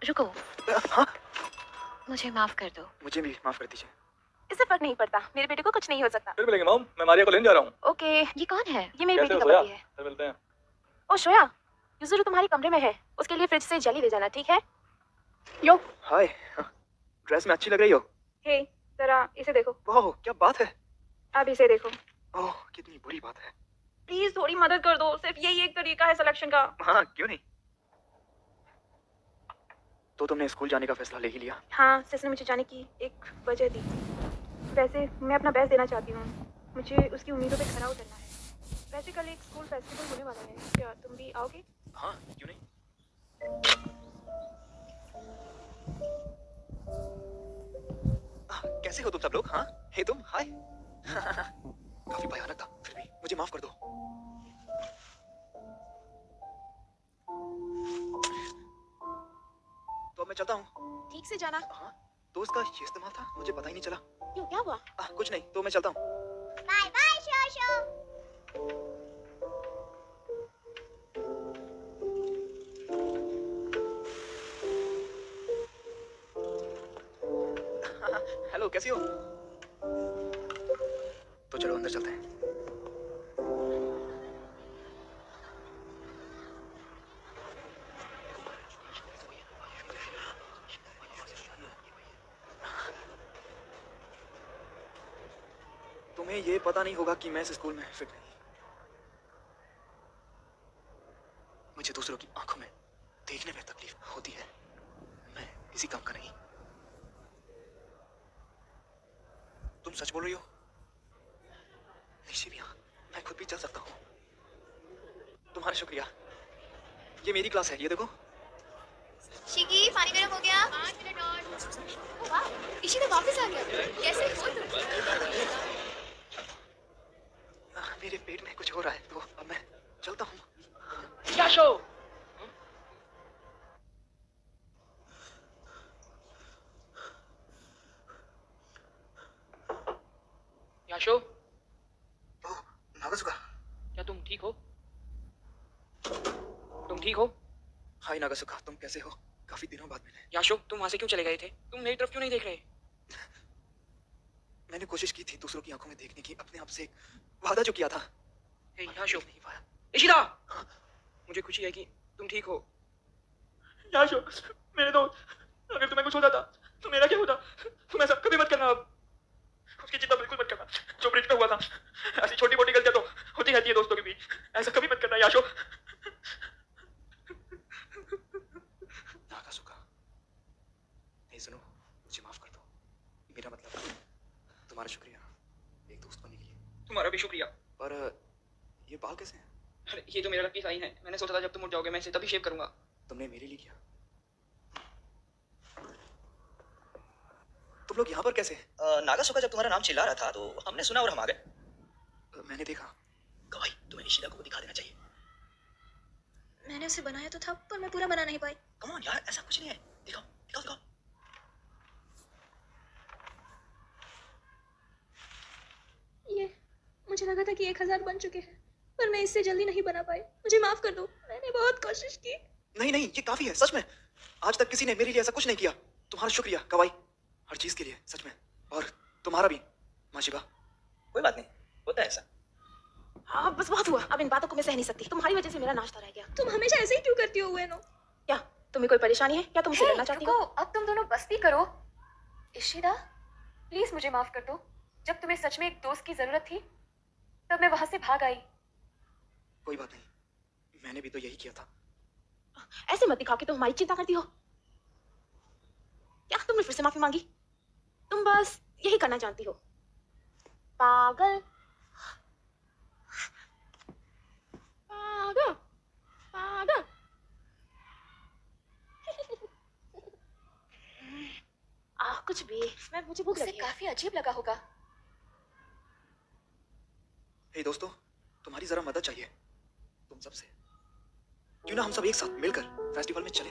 रुको। हाँ? मुझे माफ कर दो। मुझे भी माफ कर दीजिए। इससे फर्क नहीं पड़ता, मेरे बेटे को कुछ नहीं हो सकता। फिर मिलेंगे मॉम, मैं मारिया को लेने जा रहा हूँ। ओके। ये कौन है? ये मेरी बेटी कैसे का हो पति है। फिर मिलते हैं। ओ श्रेया, युजुरु तुम्हारे कमरे में है, उसके लिए फ्रिज से जेली ले जाना, ठीक है? यो। हाय, ड्रेस में अच्छी लग रही हो। हे, जरा इसे देखो। वाह, क्या बात है। अब इसे देखो। ओह, कितनी बुरी बात है। प्लीज थोड़ी मदद कर दो, सिर्फ यही एक तरीका है सिलेक्शन का। हाँ, क्यों नहीं। तो तुमने स्कूल जाने का फैसला ले ही लिया? हाँ, सिस ने मुझे जाने की एक वजह दी। वैसे मैं अपना बेस्ट देना चाहती हूँ, मुझे उसकी उम्मीदों पे खरा उतरना है। वैसे कल एक स्कूल फेस्टिवल होने वाला है, क्या तुम भी आओगे? हाँ, क्यों नहीं। कैसे हो तुम सब लोग? हाँ, हे तुम, हाय। काफी भयानक था, फिर भी मुझे माफ कर दो। तो अब मैं चलता हूँ। ठीक से जाना। हाँ, दोस्त का ये इस्तेमाल था, मुझे पता ही नहीं चला। क्यों, क्या हुआ? कुछ नहीं, तो मैं चलता हूँ। Bye bye शोशो। हेलो, कैसी हो? तो चलो अंदर चलते हैं। तुम्हें ये पता नहीं होगा कि मैं इस स्कूल में फिट नहीं। मुझे दूसरों की आंखों में देखने में तकलीफ होती है। मैं किसी काम का नहीं। तुम सच बोल रही हो? निशिमिया, मैं खुद भी चल सकता हूँ। तुम्हारा शुक्रिया। ये मेरी क्लास है, ये देखो। शिकी, पानी गर्म हो गया? 5 मिनट और। वाह, इशिता वापस आ गया। कैसे हो तुम? मेरे पेट में कुछ हो रहा है, तो अब मैं चलता हूँ। याशो, याशो, नागासुका, क्या तुम ठीक हो? तुम ठीक हो? हाय नागासुका, तुम कैसे हो? काफी दिनों बाद मिले। याशो, तुम वहां से क्यों चले गए थे? तुम मेरी तरफ क्यों नहीं देख रहे? मैंने कोशिश की थी दूसरों की आंखों में देखने की, अपने आप से एक वादा जो किया था। हे याशो, नहीं पाया। इशिता, मुझे खुशी है कि तुम ठीक हो। याशो, मेरे दोस्त, अगर तुम्हें कुछ होता था तो मेरा क्या होता? तुम ऐसा कभी मत करना। अब उसकी चिंता बिल्कुल मत करना। जो ब्रिज पे हुआ था, ऐसी छोटी मोटी गलतियां तो होती रहती है दोस्तों के बीच। ऐसा कभी मत करना याशो। नागासुका, नहीं सुनो, मुझे माफ कर दो। मेरा मतलब तुम्हारा शुक्रिया एक दोस्त बनने के लिए। तुम्हारा भी शुक्रिया। पर ये बाल कैसे हैं? अरे ये तो मेरा लकी साइन है। मैंने सोचा था जब तुम उठ जाओगे मैं इसे तभी शेव करूंगा। तुमने मेरे लिए किया। तुम लोग यहाँ पर कैसे? नागासुका जब तुम्हारा नाम चिल्ला रहा था तो हमने सुना और हम आ गए। मैंने देखा। गवाही, तुम्हें इशिता को दिखा देना चाहिए। मैंने उसे बनाया तो था, पर मैं पूरा बना नहीं पाई। कम ऑन यार, ऐसा कुछ नहीं है। दिखाओ, दिखाओ, दिखाओ। ये मुझे लगा था कि 1000 बन चुके हैं, पर मैं इससे जल्दी नहीं बना पाई। मुझे माफ कर दो, मैंने बहुत कोशिश की। नहीं नहीं, ये काफी है, सच में। आज तक किसी ने मेरे लिए ऐसा कुछ नहीं किया। तुम्हारा शुक्रिया कवाई, हर चीज के लिए, सच में। और तुम्हारा भी माशिबा। कोई बात नहीं, होता है ऐसा। हाँ बस बहुत हुआ, अब इन बातों को मैं सह नहीं सकती। तुम्हारी वजह से मेरा नाश्ता रह गया। तुम हमेशा ऐसे ही क्यों करती हो उएनो? क्या तुम्हें कोई परेशानी है? क्या तुम मुझसे लड़ना चाहती हो? अब तुम दोनों बस भी करो। इशिता, प्लीज मुझे माफ कर दो। जब तुम्हें सच में एक दोस्त की जरूरत थी तब मैं वहां से भाग आई। कोई बात नहीं, मैंने भी तो यही किया था। ऐसे मत दिखाओ कि तुम हमारी चिंता करती हो। क्या तुमने फिर से माफी मांगी? तुम बस यही करना जानती हो। पागल पागल पागल। कुछ भी, मुझे भूख उसे लगी है। काफी अजीब लगा होगा। हे दोस्तों, तुम्हारी जरा मदद चाहिए तुम सबसे। क्यों ना हम सब एक साथ मिलकर फेस्टिवल में चले?